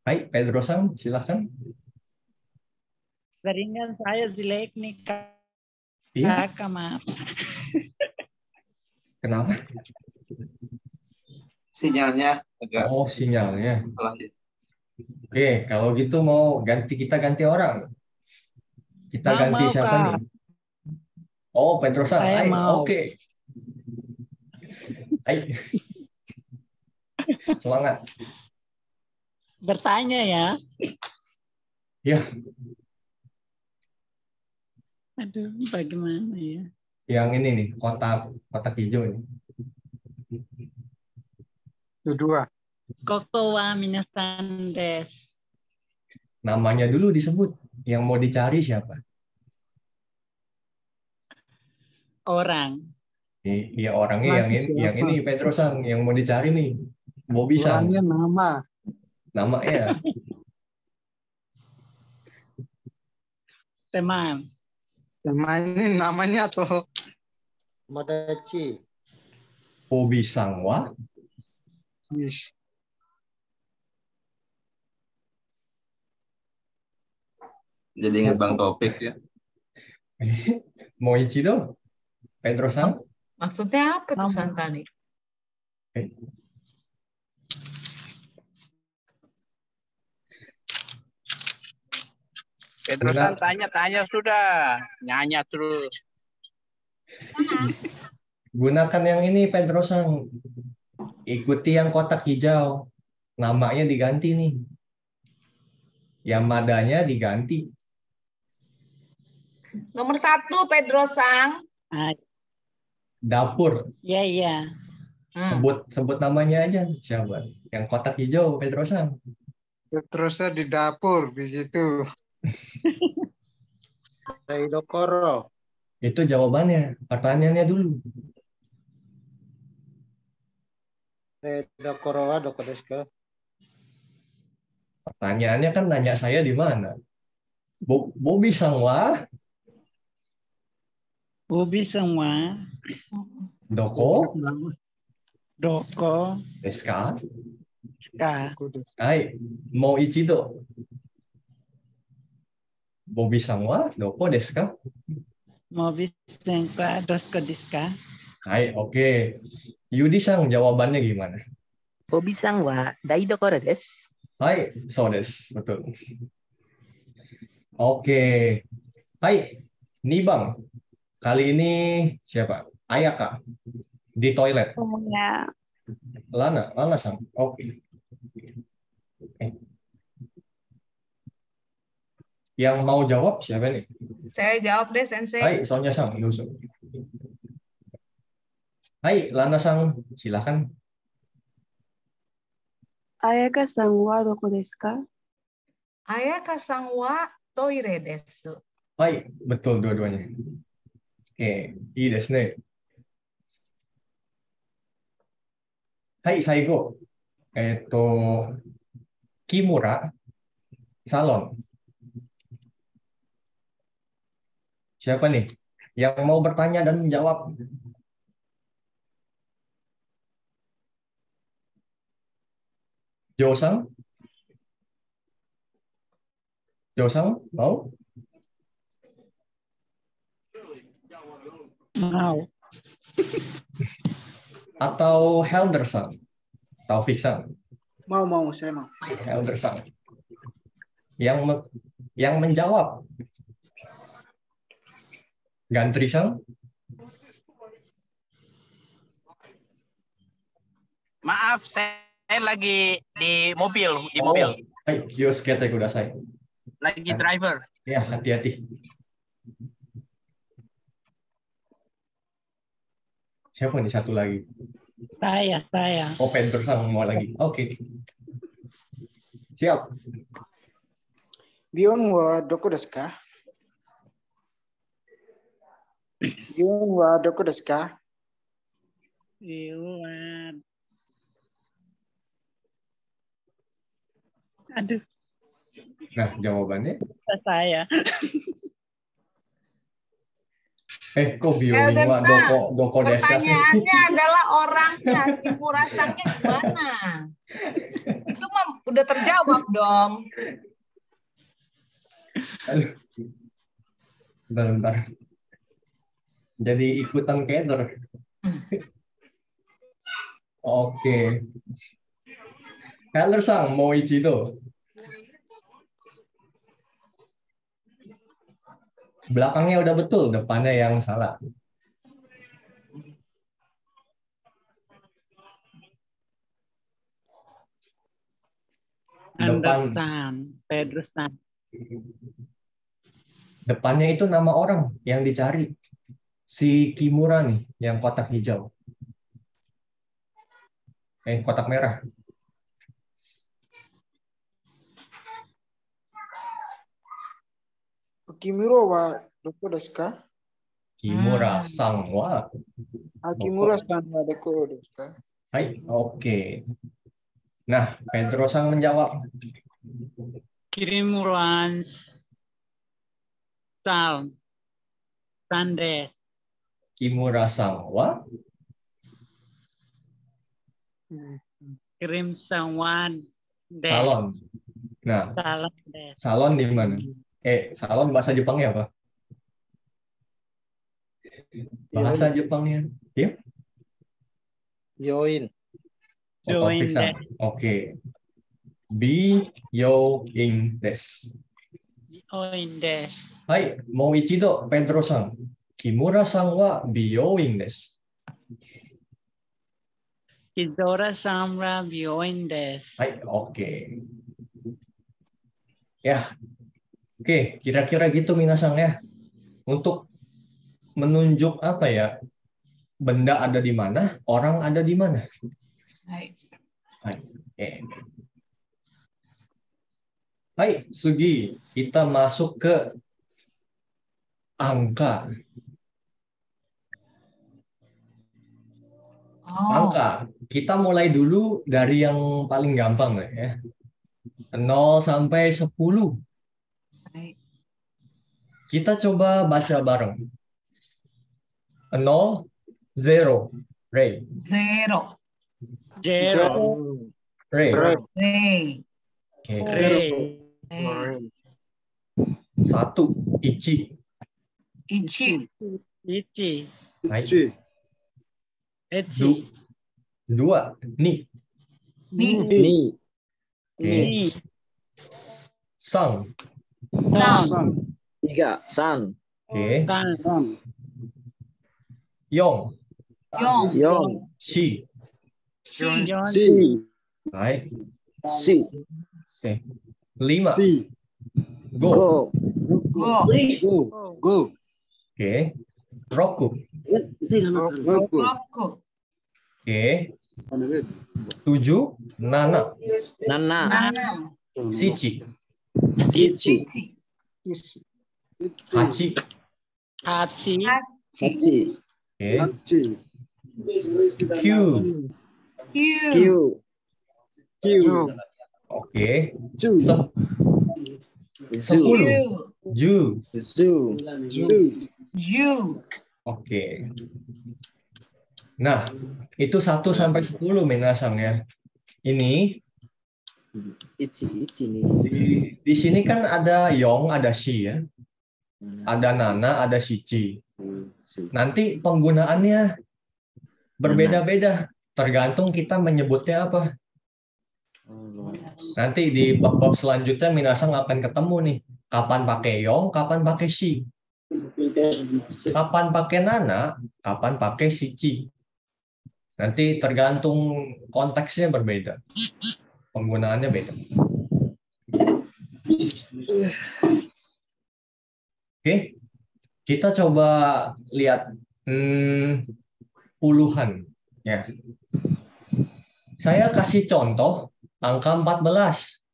Hai, Pedro Sang, silakan. Jaringan saya jelek nih, Iya, Kakak, maaf. kenapa? Sinyalnya agak Oh, sinyalnya. salah ya. Oke, kalau gitu mau kita ganti orang. Kita ganti Mau, siapa Kak. nih? Oh, Pedro Sang. Saya Hai, mau. oke. Hai. Semangat. Bertanya ya. Ya, Aduh, bagaimana ya? yang ini nih, kotak hijau nih. Kedua. Koko wa minasan desu. Namanya dulu disebut. Yang mau dicari siapa? Orang. Iya, orangnya yang ini Pedro Sang, yang mau dicari nih. Bobby Sang. Orangnya nama. Namanya. Teman. Nama ini namanya atau Modachi. Bobby Sang wa. Wish. Jadi ingat Bang Topik ya. Moichido. Pedro Sang. Maksudnya apa tuh Santani? Pedrosan tanya sudah. Nyanyi terus. Gunakan yang ini Pedro Sang. Ikuti yang kotak hijau. Namanya diganti nih. Yamadanya diganti. Nomor 1 Pedro Sang. Dapur. Iya, iya. Sebut namanya aja. Siapa? Yang kotak hijau Pedro Sang. Terusnya di dapur begitu. Dokoro. Itu jawabannya. Pertanyaannya dulu. Dokoro wa doko desu ka? Pertanyaannya kan nanya saya di mana? Bobby Sang wa. Bobby semua. Doko. Doko. Desu ka? Ka. Hai. Moichido. Bobby Sang wa doko desu ka? Mobi sengka dosko desu ka? Hai, oke. Yudi Sang, jawabannya gimana? Bobby Sang wa daidokoro desu. Hai, so desu. Betul. Oke. Hai, nih Bang. Kali ini siapa? Ayaka. Di toilet. Ya. Lana Sang. Oke. Yang mau jawab siapa nih? Saya jawab deh, Sensei. Hai, Sonya Sang. Yusuf. Hai, Lana Sang. Silakan. Ayaka-san wa doko desu ka? Ayaka-san wa toire desu. Hai, betul dua-duanya. Oke, ii desu ne. Hai, Saigo. Kimura, salon. Siapa nih yang mau bertanya dan menjawab? Josang? Josang, mau? Mau. Atau Heldersang? Taufik Sang? Mau, saya mau. Heldersang. Yang menjawab? Gantri Sang? Maaf, saya lagi di mobil. Hai, Kyosuke kudasai. Lagi driver. Ya, hati-hati. Siapa nih satu lagi? Saya. Oh, Pedro Sang mau lagi. Oke. Siap. Bion wa doko desu ka? Bion wa doko desu ka? Iwan. Aduh, Nah, jawabannya. saya. Kok Bioing wa doko desu ka sih? Pertanyaannya adalah orangnya, Kimura-sannya di mana? Itu mah udah terjawab dong. Aduh. Bentar. Jadi ikutan keder. Oke. Heller-san, mau ichido. Belakangnya udah betul, depannya yang salah. Depan. Andersan, Pedrosan. Depannya itu nama orang yang dicari. Si Kimura nih, yang kotak hijau. Kotak merah. Kimura wa doko desu ka? Kimura-san wa. Kimura-san wa doko desu ka? Hai, oke. Nah, Pedro-san menjawab. Kirimuran Sande. Kimura-san wa. Kirim Sawan. Salon. Nah, Salon. salon di mana? Salon bahasa Jepangnya apa? Bahasa Jepangnya. Ya? Yoin. Oke. Okay. Biyoin desu. Biyoin desu. Hai, mau ichido, Pedro-san. Kimura-san wa biyoin desu. Kizora-san wa biyoin desu. Hai, oke. Ya. Oke, kira-kira gitu minasan ya. Untuk menunjuk apa ya? Benda ada di mana, orang ada di mana. Hai. Hai, Sugi, kita masuk ke angka. Angka. Kita mulai dulu dari yang paling gampang ya. 0 sampai 10. Kita coba baca bareng. 0, 0. Ray. 0. Ray. Ray. 1, Ichi. Hai. 2, Ni. Oke. Sang. 3, San. Oke. Yong. Si. Hai. Si. Oke. 5. Go. Oke. Roku. Oke. 7, Nana. Shichi. Hachi. Oke. Oke. 10. Ju. Oke. Nah, itu 1 sampai 10 minasan ya. Ini di sini kan ada Yong, ada Si ya. Ada Nana, ada Shichi. Nanti penggunaannya berbeda-beda, tergantung kita menyebutnya apa. Nanti di bab-bab selanjutnya minasan akan ketemu nih, kapan pakai Yong, kapan pakai Si. Kapan pakai Nana, kapan pakai Shichi. Nanti tergantung konteksnya berbeda. Penggunaannya beda. Oke, kita coba lihat puluhan. Ya. Saya kasih contoh angka 14.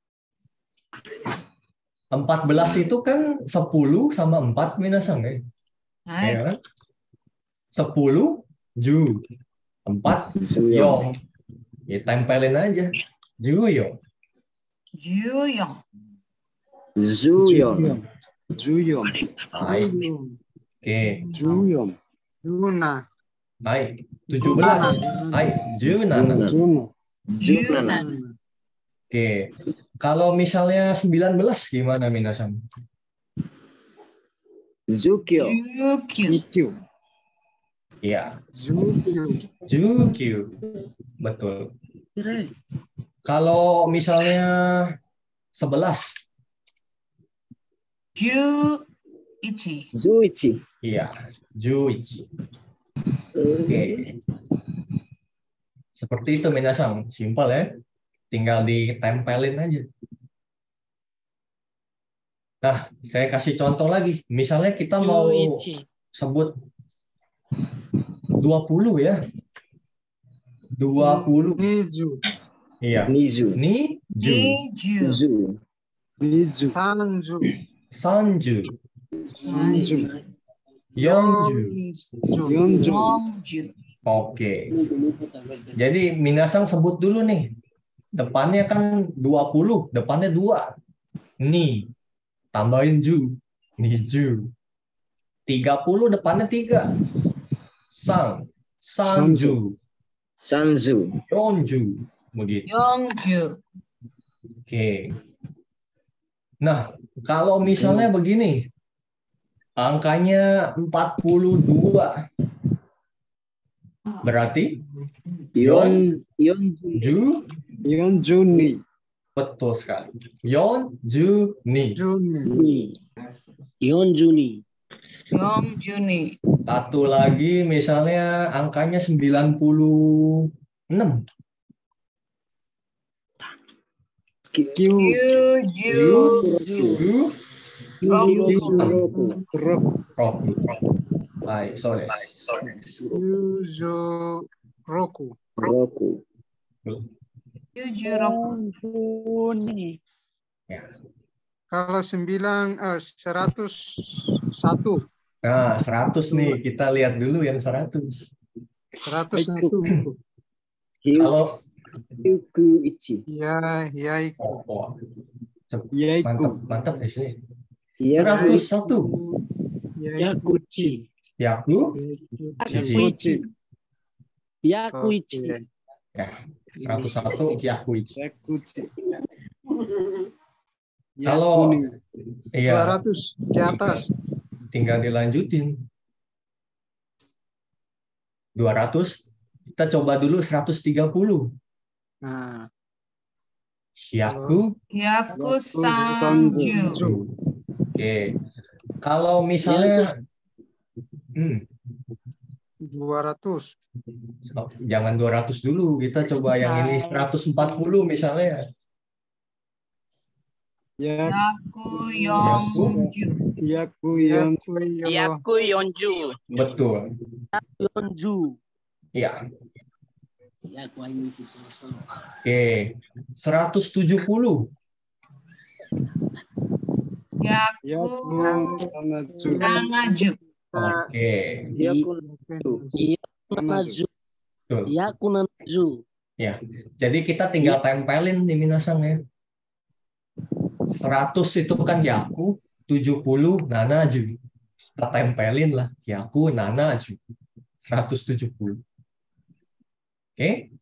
14 itu kan 10 sama 4 minasan ya. Ya kan? 10 ju. 4 yong. Ya tempelin aja. Juyong. Juyong. Zuyong. Juyong. Hai. Oke. Juyong. Juna. Hai. 17. Hai. Junana. Junana. Oke. Kalau misalnya 19 gimana minasan? Zukyo. Jukyu. Iya. Jukyu. Jukyu. Betul. Kalau misalnya 11. Juichi. Zuichi. Iya. Juichi. Oke. Seperti itu minasan. Simpel ya. Tinggal ditempelin aja. Nah, saya kasih contoh lagi. Misalnya kita mau Juichi. sebut 20 ya. 20. Niju. Iya. Nizu. Niju. Zu. Niju. Sanju. Sanju. Sanju. Yonju. Yonju. Yongju. Oke. Jadi minasang sebut dulu nih. Depannya kan 20, depannya 2. Ni. Tambahin ju. Niju. 30 depannya 3. Sang. Sanju. Sanzu. Yonju. Begitu. Yongju. Oke. Nah, kalau misalnya begini. Angkanya 42. Berarti Yonju. Yonjuni. Betul sekali. Yonjuni. Juni. Yonjuni. Yongjuni. Satu lagi misalnya angkanya 96. Kyuju. Roku. Baik, sorry. Yujo Roku. Roku. Kyuju roku. Juni. Kalau 101. Nah, 100 nih. Kita lihat dulu yang 100. 101. Kalau Yukuichi. Ya, yaiku. Mantap di sini. 101. 101. Yakuchi. Yaku. Yakuichi. Yakuichi. Ya, 101 Yakuichi. Kalau iya 200 di atas. tinggal dilanjutin. 200 kita coba dulu 130. Nah, Yaku. Yaku sanju. Oke. Kalau misalnya 200. Jangan 200 dulu, kita coba yang ini 140 misalnya. Yaku yongju. Yaku Yonju. Betul. Yonju. Iya. Oke. 170. Yaku nanaju. Oke. Yaku nanaju. Ya. Jadi kita tinggal tempelin nih minasang ya. 100 itu kan yaku, 70 nanaju. Kita tempelin lah yaku nanaju. 170. Oke.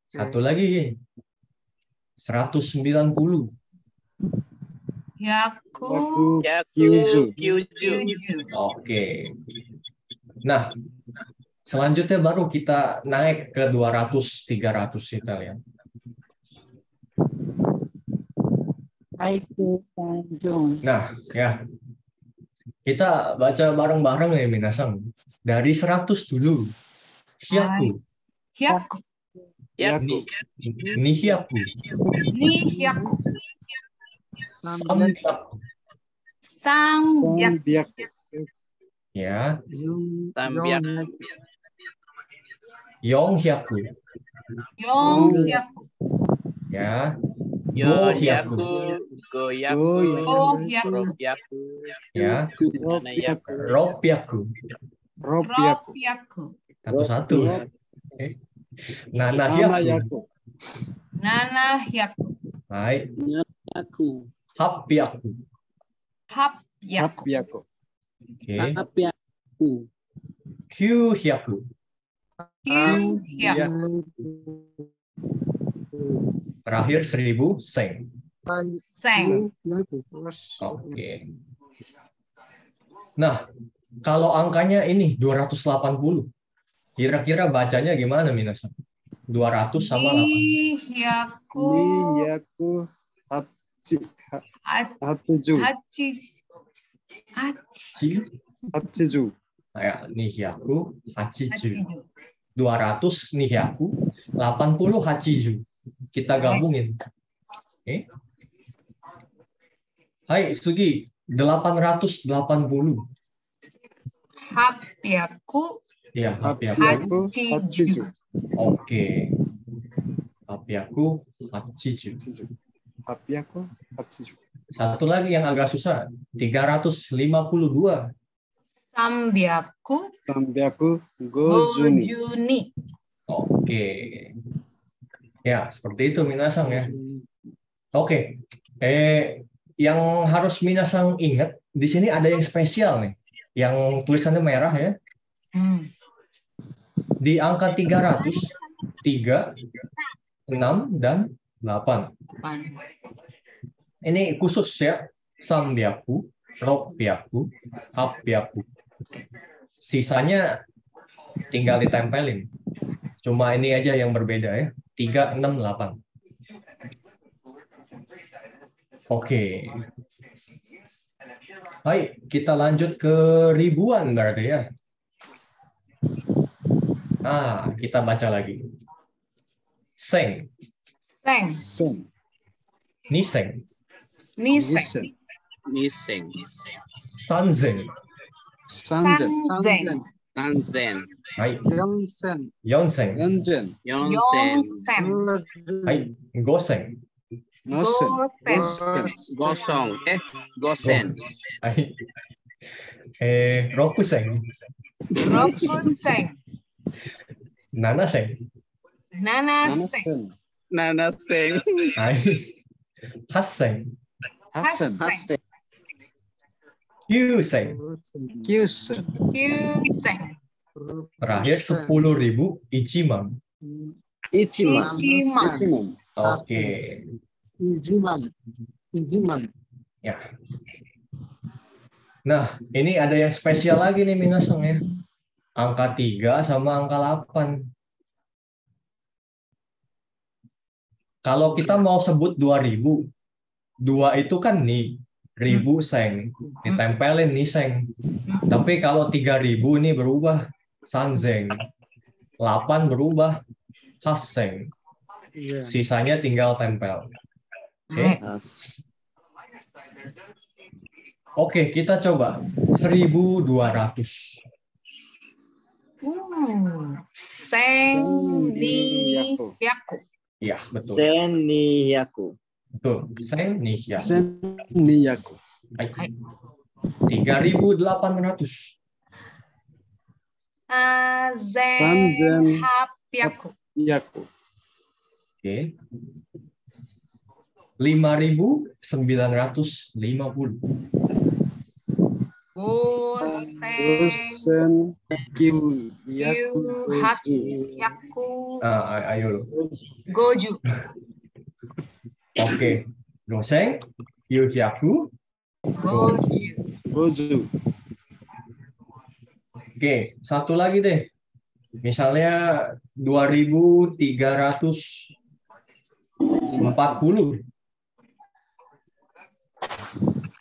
Satu lagi. 190. Yaku Kyuju. Oke. Nah, selanjutnya baru kita naik ke 200, 300 kita lihat. Aiku Tanjung. Nah, ya. Kita baca bareng-bareng ya minasang. Dari 100 dulu. Hyaku. Hyaku. Ni hyaku. Ni hyaku. Sambyaku. Sambyaku. Ya. Sambyaku. Yonghyaku. Yonghyaku. Ya. Gohyaku. Goyaku, Ropyaku, Ya. Nanayaku, Ropyaku. Ropyaku. Satu-satu. Oke. Nanahyaku. Nanahyaku. Baik. Aku. Hapyaku. Hapyaku. Oke. Aku. Kyuhyaku. Kyuhyaku. Terakhir 1000 seng. Seng. Oke. Nah, kalau angkanya ini 280, kira-kira bacanya gimana, Minasan? 200 sama 8. Nihyaku. Niyaku Hatsuju. Hatsuju. Kayak nihyaku hachiju. 200 nihyaku, 80 hachiju. Kita gabungin. Oke. Hai, Sugi, 880. Hapyaku. Iya, Hapyaku Hatsuju. Oke. Hapyaku hachiju. Hapyaku Hatsuju. Satu lagi yang agak susah, 352. Sambyaku. Gozuni. Gojuni. Oke. Ya, seperti itu Minasang ya. Oke. Yang harus Minasang ingat, di sini ada yang spesial nih. Yang tulisannya merah ya. Di angka 300, 3, 6, dan 8. Ini khusus ya. Sambyaku, ropyaku, hapyaku. Sisanya tinggal ditempelin. Cuma ini aja yang berbeda ya. 3, 6, 8. Oke. Baik, kita lanjut ke ribuan berarti ya. Nah, kita baca lagi. Seng. Seng. Niseng. Niseng. Niseng, Sanzen. Sanzen. Hai. Yonsen. Yonseng. Yonsen. Hai. Goseng. Gosong, Gosen, Hai. Rokuseng. Rokuseng. Nanaseng. Nanaseng. Nanaseng, Hai. Hasseng. Hasseng. Kyuseng. Kyuseng. Terakhir 10.000 ichiman. Ichiman. Oke. Ijiman. Ya. Nah, ini ada yang spesial lagi nih Minasang ya. Angka 3 sama angka 8. Kalau kita mau sebut 2000, 2 itu kan nih, 1000 seng, ditempelin nih seng. Tapi kalau 3000 ini berubah sanzeng. 8 berubah hasseng. Sisanya tinggal tempel. Oke, kita coba 1200. Seniyaku. Iya, betul. Seniyaku. Betul. Seniyaku. Seniyaku. 3800. Sanzen hapyaku. Oke. 5950. Gosen Kyuhyaku. Ayo. Goju. Oke. Goseng, Kyuhyaku, Goju. Oke, satu lagi deh. Misalnya 2340.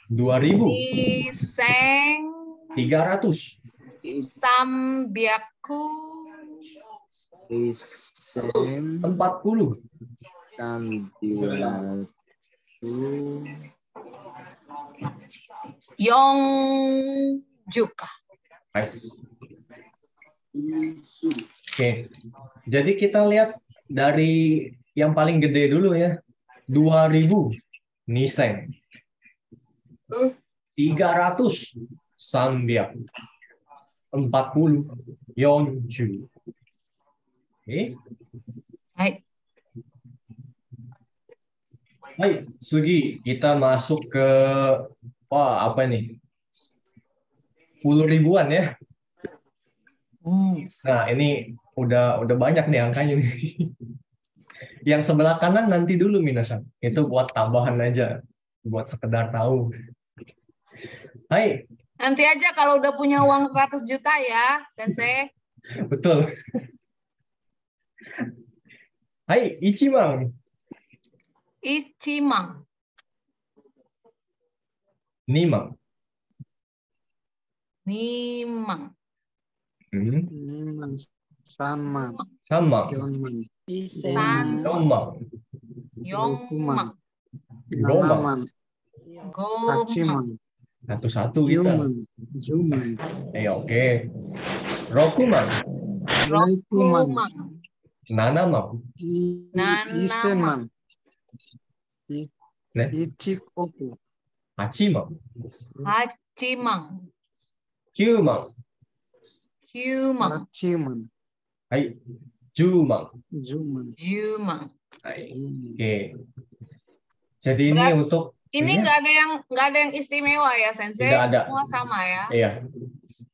2000. Niseng 300. Sambyaku. 40. Yongjuka. Oke. Jadi kita lihat dari yang paling gede dulu ya. 2000 niseng. 300 sambiak. 40 yonju. Oke. Hai. Baik, Sugi, kita masuk ke apa nih? 10 ribuan ya. Nah, ini udah banyak nih angkanya nih. Yang sebelah kanan nanti dulu minasan. Itu buat tambahan aja, buat sekedar tahu. Hai. Nanti aja kalau udah punya uang 100 juta ya, Sensei. Betul. Hai, Ichimang. Ichimang. Nimang. Nimang. Nimang. Sama. Sama. Yonman. Yomang. Yongmang. Gomang. Gomang. Hachimang. Satu-satu kita. Zuman. Oke. Rokumang. Rokumang. Nanamang. Isemang. Ichikoku. Hachimang. Hachimang. Kyumang. Kyumang. Hachimang. Hai. Jumang. Zuman. Jumang. Hai. Oke. Jadi ini untuk ini nggak ada yang istimewa ya, Sensei. Tidak ada. Semua sama ya. Iya.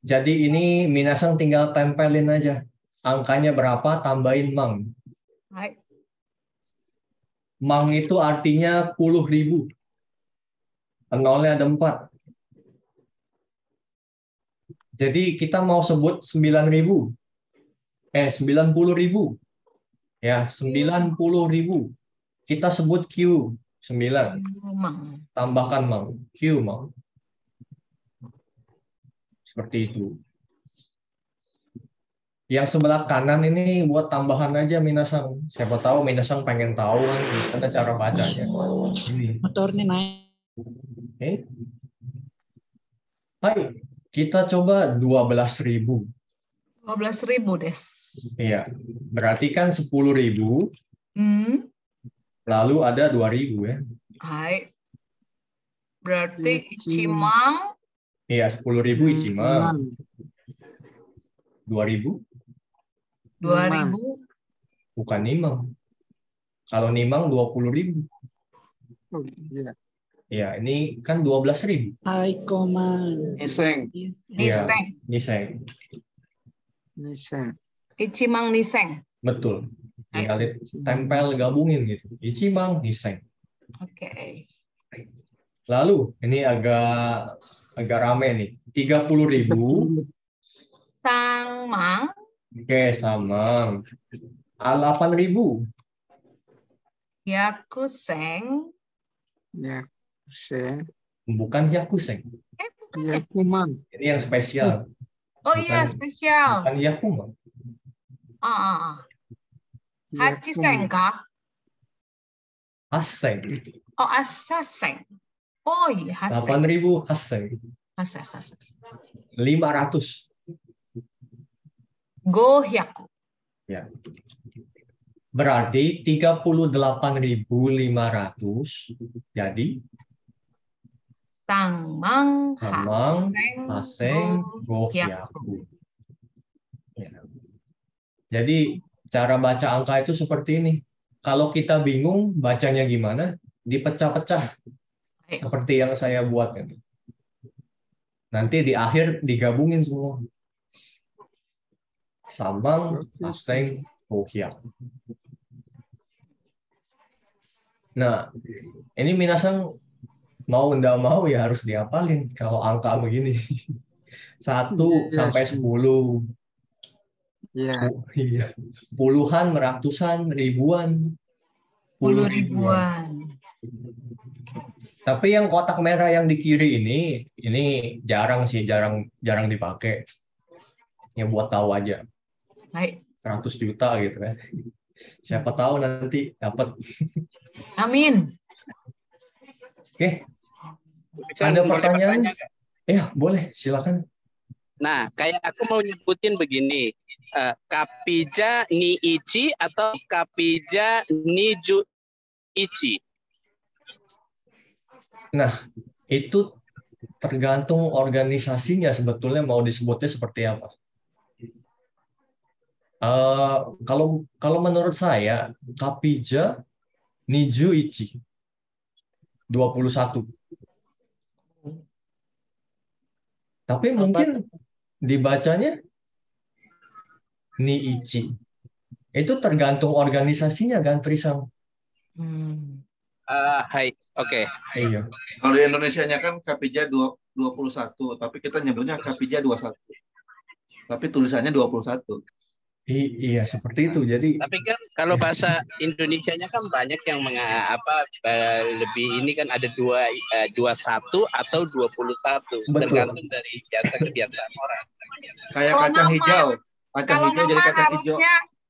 Jadi ini minasan tinggal tempelin aja. Angkanya berapa, tambahin mang. Hai. Mang itu artinya 10.000. Nolnya ada 4. Jadi kita mau sebut 9.000. 90.000. Ya, 90.000. Kita sebut Q 9. Tambahkan mang. Q mang. Seperti itu. Yang sebelah kanan ini buat tambahan aja minasang. Siapa tahu minasang pengen tahu kan gimana cara bacanya. Ini. Motornya naik. Oke. Hai, kita coba 12.000. 12.000 des. Iya. Berarti kan 10.000. Lalu ada 2.000 ya. Hai. Berarti Ichimang. Iya, 10.000 Ichimang. 2.000? 2.000. Bukan nimang. Kalau nimang 20.000. Oh, iya. Ya, ini kan 12.000. Hai, Komang. Niseng. Iya, niseng. Niseng. Ichimang niseng. Betul. Tinggal tempel gabungin gitu. Ichimang niseng. Oke. Lalu ini agak rame nih. 30.000. Sangmang. Oke, samang. 8.000. Yakuseng. Yakuseng. Bukan yakuseng. Yakuman. Ini yang spesial. Oh iya, spesial. Bukan yakuman. Hachiseng kah? Haseng. Oh, asaseng. Oh iya, haseng. 8.000 haseng. 500. Gohyaku. Ya. Berarti 38.500 jadi Sangmang, haseng, gohyaku. Ya. Jadi cara baca angka itu seperti ini. Kalau kita bingung bacanya gimana, dipecah-pecah. Seperti yang saya buat ini. Nanti di akhir digabungin semua. Samang, haseng, gohyaku. Nah, ini minasang mau ndak mau ya harus dihafalin kalau angka begini. 1 sampai 10. Iya. Puluhan, ratusan, ribuan. 10 ribuan. Tapi yang kotak merah yang di kiri ini jarang sih, jarang dipakai. Ya buat tahu aja. Baik. 100 juta gitu kan. Siapa tahu nanti dapat. Amin. Oke. Ada pertanyaan? Ya, boleh, silakan. Nah, kayak aku mau nyebutin begini. Kapija ni ichi atau kapija ni ju ichi? Nah, itu tergantung organisasinya sebetulnya mau disebutnya seperti apa. Kalau menurut saya, Kapija Niju Ichi 21. Tapi mungkin dibacanya Niichi. Itu tergantung organisasinya kan, Trisam? Hai, oke. Iya. Kalau di Indonesianya kan Kapija 21, tapi kita nyebutnya Kapija 21. Tapi tulisannya 21. Iya, seperti itu. Jadi Tapi kan kalau bahasa Indonesianya kan banyak yang lebih ini kan ada 21 atau 21. Betul. Tergantung dari kebiasaan orang. Kayak kacang hijau. Kacang Kalau hijau jadi nama kacang hijau.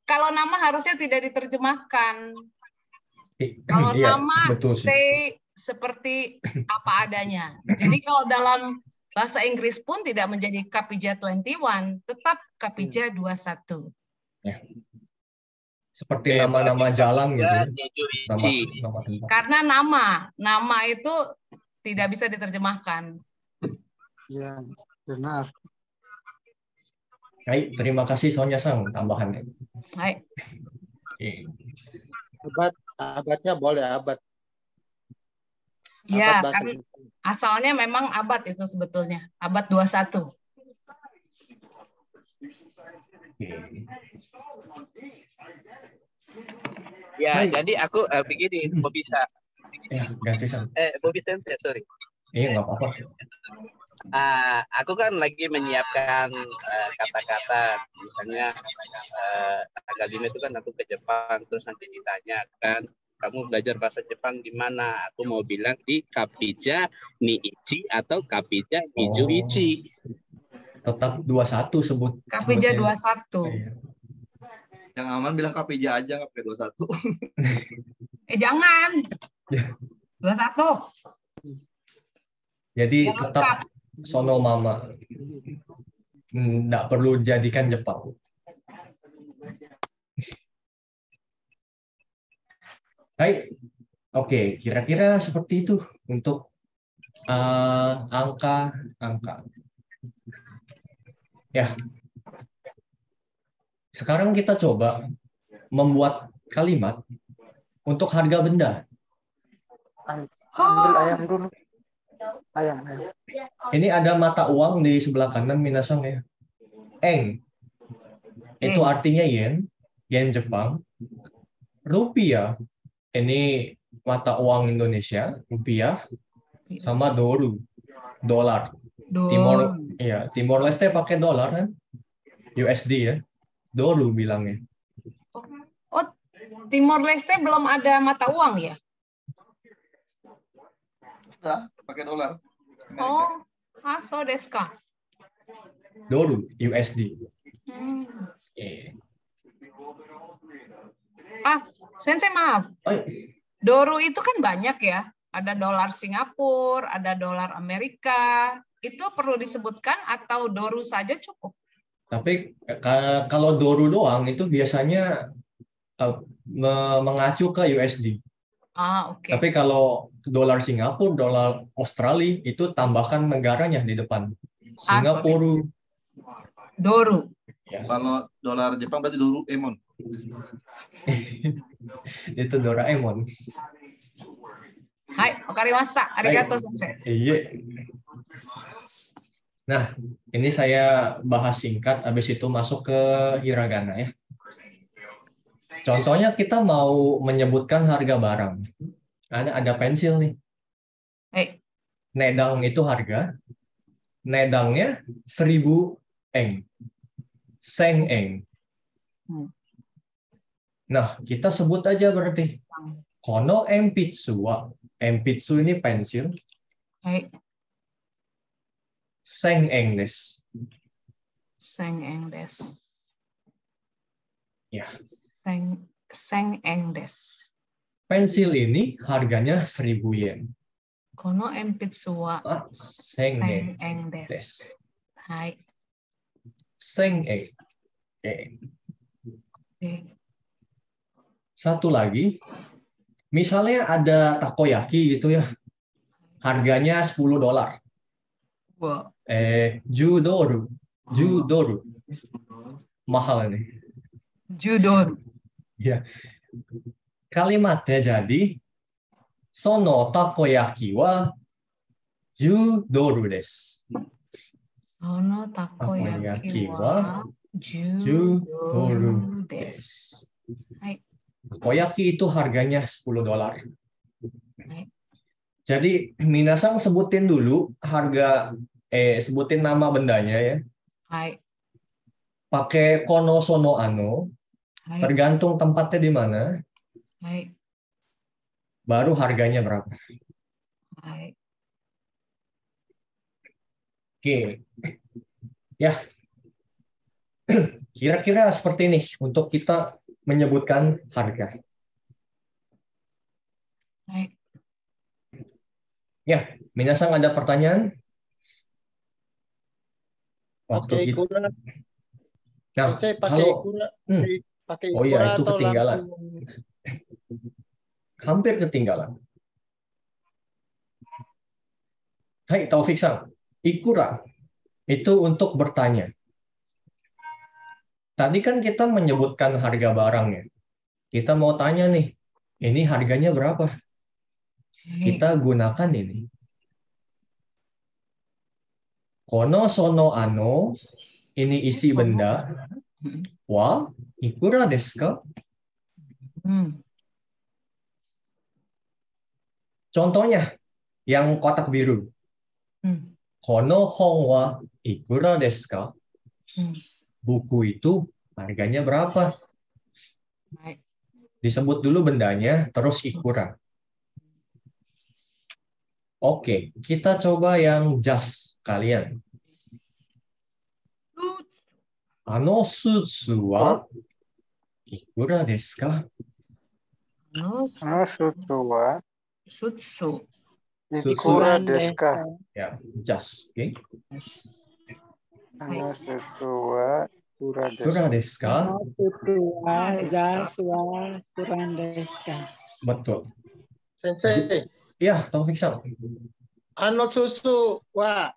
kalau nama harusnya tidak diterjemahkan. Kalau iya, nama betul sih. stay seperti apa adanya. Jadi kalau dalam bahasa Inggris pun tidak menjadi Kapija 21, tetap Kapija 21. Ya. Seperti nama-nama jalan gitu ya. Nama tempat. Karena nama itu tidak bisa diterjemahkan. Ya, benar. Baik, terima kasih Sonya Sang tambahannya. Baik. Abadnya boleh abad. Ya, Abad kan asalnya memang abad itu sebetulnya. Abad 21. Ya, jadi aku begini, Bobby ganti Sang. Bobby Sensei, sorry. Iya, nggak apa-apa. Aku kan lagi menyiapkan kata-kata, misalnya tanggal 5 itu kan aku ke Jepang, terus nanti ditanya kan, kamu belajar bahasa Jepang di mana? Aku mau bilang di Kapija Niichi atau Kapija Niju Ichi. Tetap 21 sebut. Kapija 21. Iya. Yang aman bilang Kapija aja, nggak pakai 21. Jangan. 21. Jadi tetap Sono Mama. Nggak perlu jadikan Jepang. Baik. Oke, kira-kira seperti itu untuk angka. Ya. Sekarang kita coba membuat kalimat untuk harga benda. Ambil ayam dulu. Ayam. Ini ada mata uang di sebelah kanan minasang ya. Eng. Itu artinya yen Jepang. Rupiah. Ini mata uang Indonesia, rupiah. Sama doru, dolar. Timor Leste pakai dolar kan? USD ya. Doru bilangnya. Oh, Timor Leste belum ada mata uang ya? Pakai dolar. Oh, so desu ka. Doru, USD. Sensei maaf. Doru itu kan banyak ya. Ada dolar Singapura, ada dolar Amerika. Itu perlu disebutkan atau doru saja cukup? Tapi kalau doru doang itu biasanya mengacu ke USD. Oke. Tapi kalau dolar Singapura, dolar Australia itu tambahkan negaranya di depan. Singapura. Doru. Ya. Kalau dolar Jepang berarti Doraemon. Itu Doraemon. Hai, wakarimashita. Arigatou, Sensei. Iya. Nah, ini saya bahas singkat, habis itu masuk ke hiragana ya. Contohnya kita mau menyebutkan harga barang. Ada pensil nih. Nedang itu harga. Nedangnya 1000 eng. Seng eng. Nah, kita sebut aja berarti. Kono enpitsu wa. Enpitsu ini pensil. Seng eng desu. Seng eng desu. Ya. Seng eng desu. Pensil ini harganya 1000 yen. Kono enpitsu wa seng eng desu. Hai. Seng eng. Satu lagi, misalnya ada takoyaki gitu ya. Harganya $10. Wow. 10 dolar. 10 dolar. Mahal ini. Judon. Ya. Kalimatnya jadi sono takoyaki wa 10 dolar desu. Sono takoyaki wa 10 dolar desu. Hai. Takoyaki itu harganya $10. Hai. Jadi minasang sebutin dulu harga sebutin nama bendanya ya. Hai. Pakai kono sono ano. Hai. Tergantung tempatnya di mana. Hai. Baru harganya berapa. Hai. Oke. Ya. Kira-kira seperti ini untuk kita menyebutkan harga. Hai. Ya, minasang ada pertanyaan? Waktu Pakai ikura. Nah, Sensei pakai kalau ikura. Pakai oh iya, ikura itu atau ketinggalan. langsung. Hampir ketinggalan. Hai, Taufik-san. Ikura itu untuk bertanya. Tadi kan kita menyebutkan harga barang ya. Kita mau tanya nih, ini harganya berapa? Kita gunakan ini. Kono sono ano, ini isi benda. Wa, ikura desu ka? Contohnya, yang kotak biru. Kono hon wa ikura desu ka? Buku itu harganya berapa? Disebut dulu bendanya, terus ikura. Oke, kita coba yang jas kalian. Ano sutsu wa ikura desu ka? Sutsu wa Sutsu. ikura desu ka? Ya, jas. Oke. Sutsu wa Ikura desu ka? Betul. Sensei. Ya, Taufik-san. Ano susu wa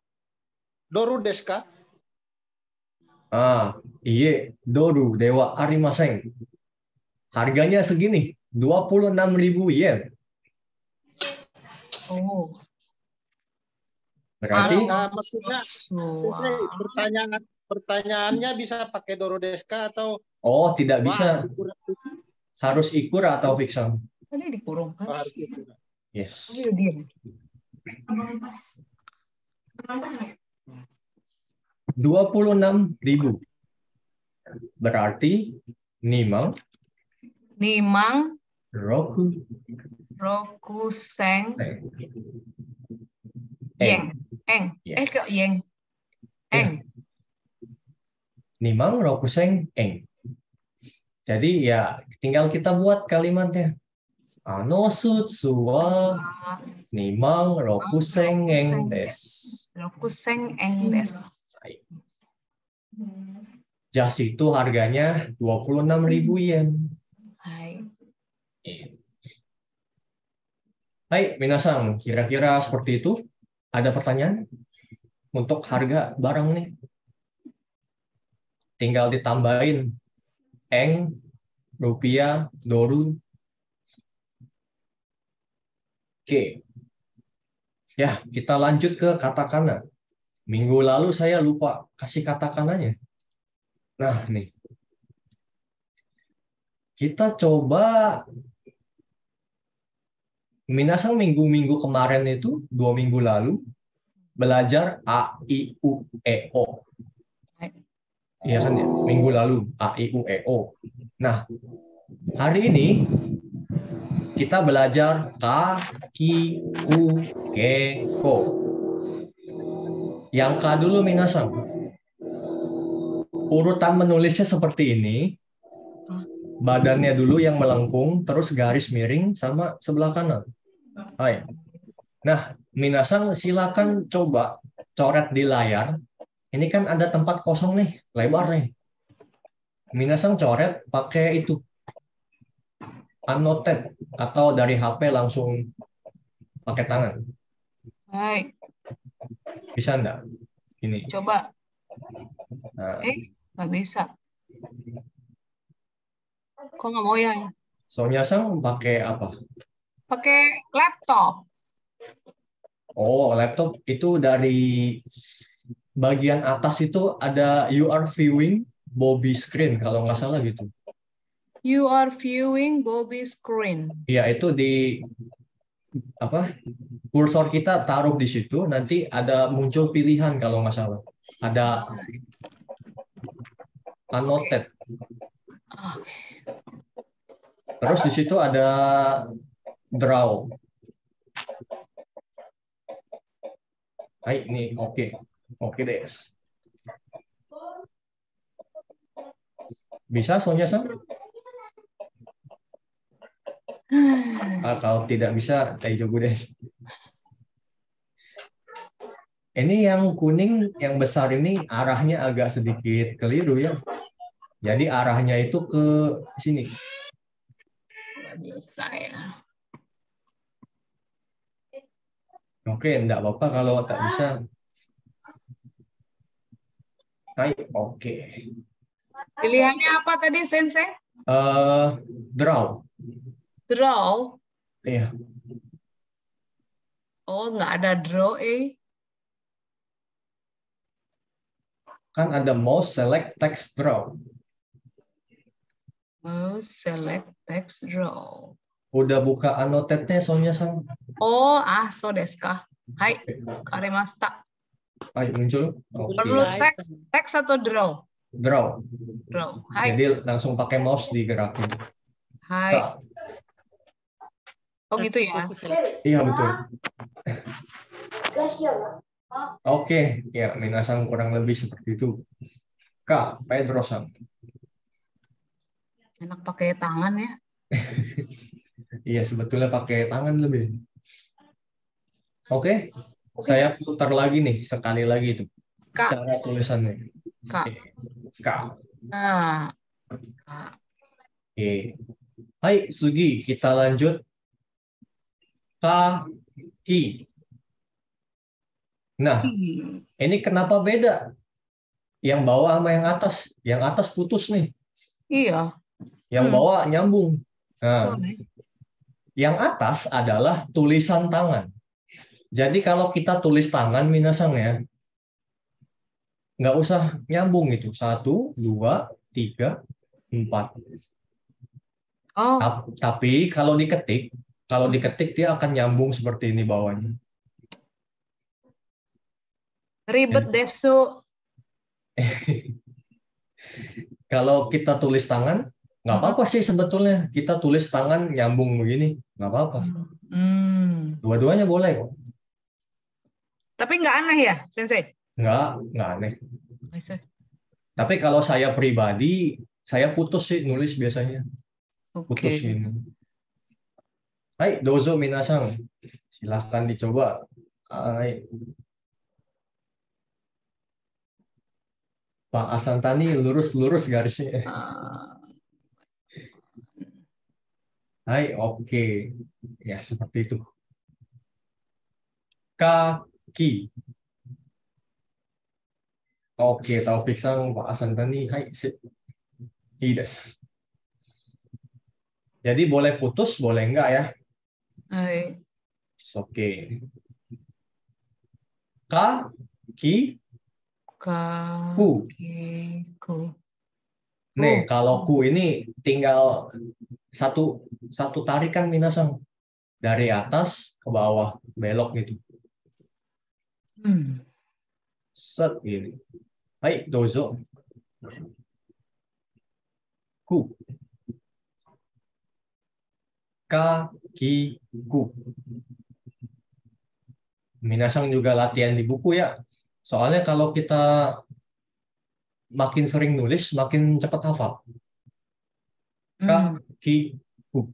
doru desu ka? Iye, doru dewa arimasen. Harganya segini, 26.000 yen. Oh. Berarti Maksudnya pertanyaannya bisa pakai doru desu ka atau tidak bisa. Harus ikura atau Taufik-san. Tadi dikurung kan? harus ikura. Yes. Oh, dia. 26.000. Berarti nimang roku seng yeng. Yes. Kok yeng? Eng. Nimang rokuseng eng. Jadi ya tinggal kita buat kalimatnya. Ano sutsu wa nimang rokuseng eng desu. Rokuseng eng desu. Jas itu harganya 26.000 yen. Hai. Hai, minasan, kira-kira seperti itu. Ada pertanyaan untuk harga barang nih? Tinggal ditambahin eng, rupiah, doru. Oke. Ya, kita lanjut ke katakana. Minggu lalu saya lupa kasih katakananya. Nah, nih. Kita coba minasang minggu-minggu kemarin itu, 2 minggu lalu, belajar A, I, U, E, O. Iya kan ya? Minggu lalu, A, I, U, E, O. Nah, hari ini kita belajar K, Ki, Ku, Ke, Ko. Yang K dulu minasang. Urutan menulisnya seperti ini. Badannya dulu yang melengkung, terus garis miring sama sebelah kanan. Hai. Nah, minasan silakan coba coret di layar. Ini kan ada tempat kosong nih, lebar nih. Minasan coret pakai itu. Annotate atau dari HP langsung pakai tangan. Hai, Bisa enggak? Ini. coba. Nah, Nggak bisa. Kok nggak mau ya? Sonya-san pakai apa? Pakai laptop. Oh, laptop itu dari bagian atas itu ada you are viewing Bobby screen kalau nggak salah gitu. You are viewing Bobby screen. Iya, itu di apa? Kursor kita taruh di situ, nanti ada muncul pilihan kalau nggak salah. Ada annotate. Terus di situ ada draw. Hai, ini oke. Oke deh. Bisa Sonya-san? Kalau tidak bisa, daijoubu desu. Ini yang kuning, yang besar ini arahnya agak sedikit keliru ya. Jadi arahnya itu ke sini. Nggak bisa ya. Oke, enggak apa-apa kalau tak bisa. Hai, oke. Pilihannya apa tadi, Sensei? Draw. Draw. Iya. Oh, nggak ada draw, Kan ada mouse select text draw. Mouse select text draw. Udah buka annotate-nya Sonya-san? Oh, so desu ka. Hai, karimashita. Hai, muncul. Oke. Perlu teks atau draw? Draw. Draw. Hai. Jadi langsung pakai mouse digerakin. Hai. Oh gitu ya? Iya, betul. Oke, ya minasan kurang lebih seperti itu. Kak, Pedro-san. Enak pakai tangan ya. Iya, sebetulnya pakai tangan lebih. Oke, saya putar lagi nih, sekali lagi itu. Kak. Cara tulisannya. Kak. Kak. Nah. Kak. Oke. Hai, Sugi, kita lanjut. Kaki. Nah, ini kenapa beda? Yang bawah sama yang atas. Yang atas putus nih. Iya. Yang bawah nyambung. Nah, yang atas adalah tulisan tangan. Jadi kalau kita tulis tangan, minasan ya, nggak usah nyambung itu. 1, 2, 3, 4. Oh. Tapi kalau diketik dia akan nyambung seperti ini bawahnya. Ribet desu. Kalau kita tulis tangan, nggak apa-apa sih sebetulnya. Kita tulis tangan nyambung begini, nggak apa-apa. Dua-duanya boleh kok. Tapi nggak aneh ya, Sensei? Nggak aneh. Tapi kalau saya pribadi, saya putus sih nulis biasanya. Putus gini. Hai, dozo minasan. Silahkan dicoba. Hai. Pak Asantani lurus-lurus garisnya. Hai, oke. Ya, seperti itu. Kaki. Oke, Taufik sang Pak Asantani. Hai, sip. Ides. Jadi boleh putus, boleh enggak ya? Hai. Oke. Kaki. Ku. Nih, kalau ku ini tinggal satu tarikan minasan dari atas ke bawah belok gitu. Set ini. Hai, dozo. Ku. Kakiku. Minasan juga latihan di buku ya. Soalnya kalau kita makin sering nulis, makin cepat hafal. Kakiku.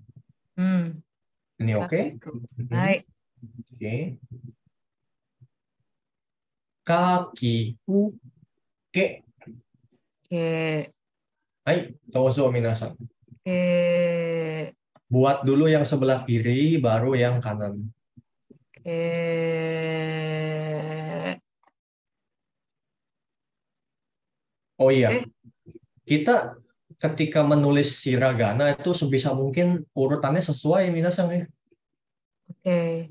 Ini oke? Baik. Oke. Kakiku ke. Hai, dozo minasan. Buat dulu yang sebelah kiri, baru yang kanan. Oh iya, Eh, kita ketika menulis hiragana itu sebisa mungkin urutannya sesuai minasan ya. oke.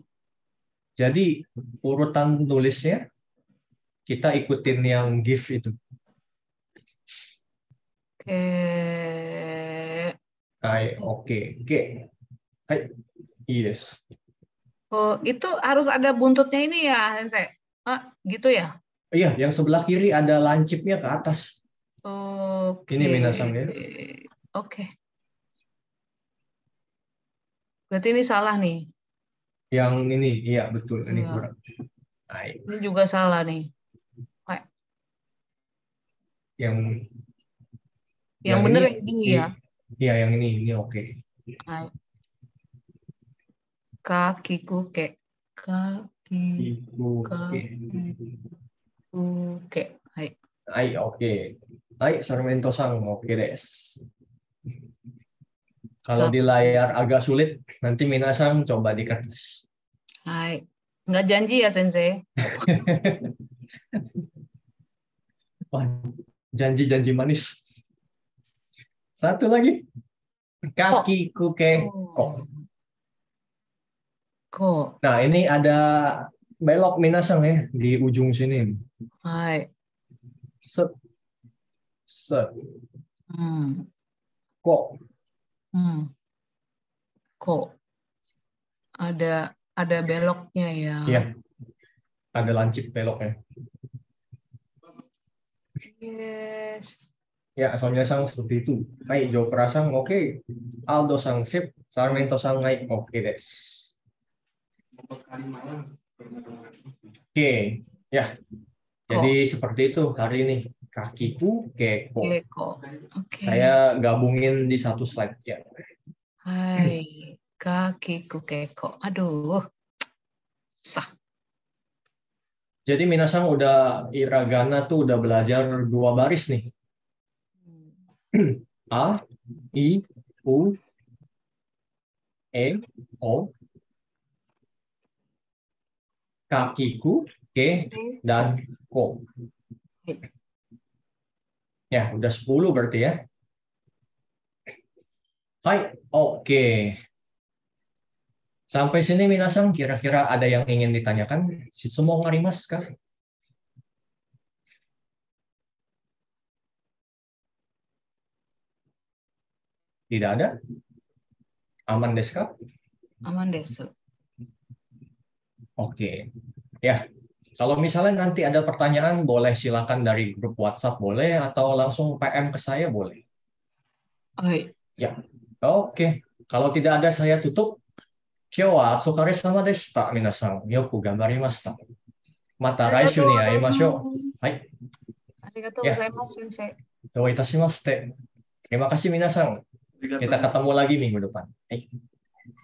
Jadi urutan tulisnya kita ikutin yang give itu. Oke. Oke. Yes. Oh, itu harus ada buntutnya ini ya, Sensei? Gitu ya? Iya, yang sebelah kiri ada lancipnya ke atas. Oke. Ini minasan ya. Oke. Berarti ini salah nih. Yang ini, iya betul. Ini Iya. kurang. Ini juga salah nih. Yang benar ini, yang tinggi ya. Iya, yang ini oke. Hai. Kakiku ke. Kakiku ke. Hai. Oke. Sarmento-san, oke des. Kalau di layar agak sulit, nanti minasan coba di kertas. Hai. Nggak janji ya, Sensei? Janji-janji manis. Satu lagi. Kakiku ke ko. Nah, ini ada belok minasan ya di ujung sini. Hai. Set. Ko. Ko. Ada beloknya ya. Iya. Ada lancip beloknya. Yes. Ya, soalnya sang seperti itu. Jo perasaan oke. Aldo sang sip, Sarmento sang naik oke des. Oke, ya. Jadi seperti itu hari ini. Kakiku keko. Saya gabungin di satu slide ya. Hai, kakiku keko. Aduh. Sah. Jadi minasan udah hiragana tuh udah belajar 2 baris nih. A, I, U, E, O, kakiku, ke, dan ko. Ya, udah 10 berarti ya. Hai, oke. Sampai sini minasan kira-kira ada yang ingin ditanyakan? Semua ngarimas kah? Tidak ada? Aman desu ka? Aman desu. Oke. Ya. Kalau misalnya nanti ada pertanyaan, boleh silakan dari grup WhatsApp boleh atau langsung PM ke saya boleh. Ya. Oke. Kalau tidak ada saya tutup. Kyou wa otsukaresama deshita, minasan. Yoku ganbarimashita. Mata laishu ni aimashou. Hai. Arigatou gozaimasu, Sensei. Dou itashimashite. Terima kasih minasan. Kita ketemu lagi minggu depan.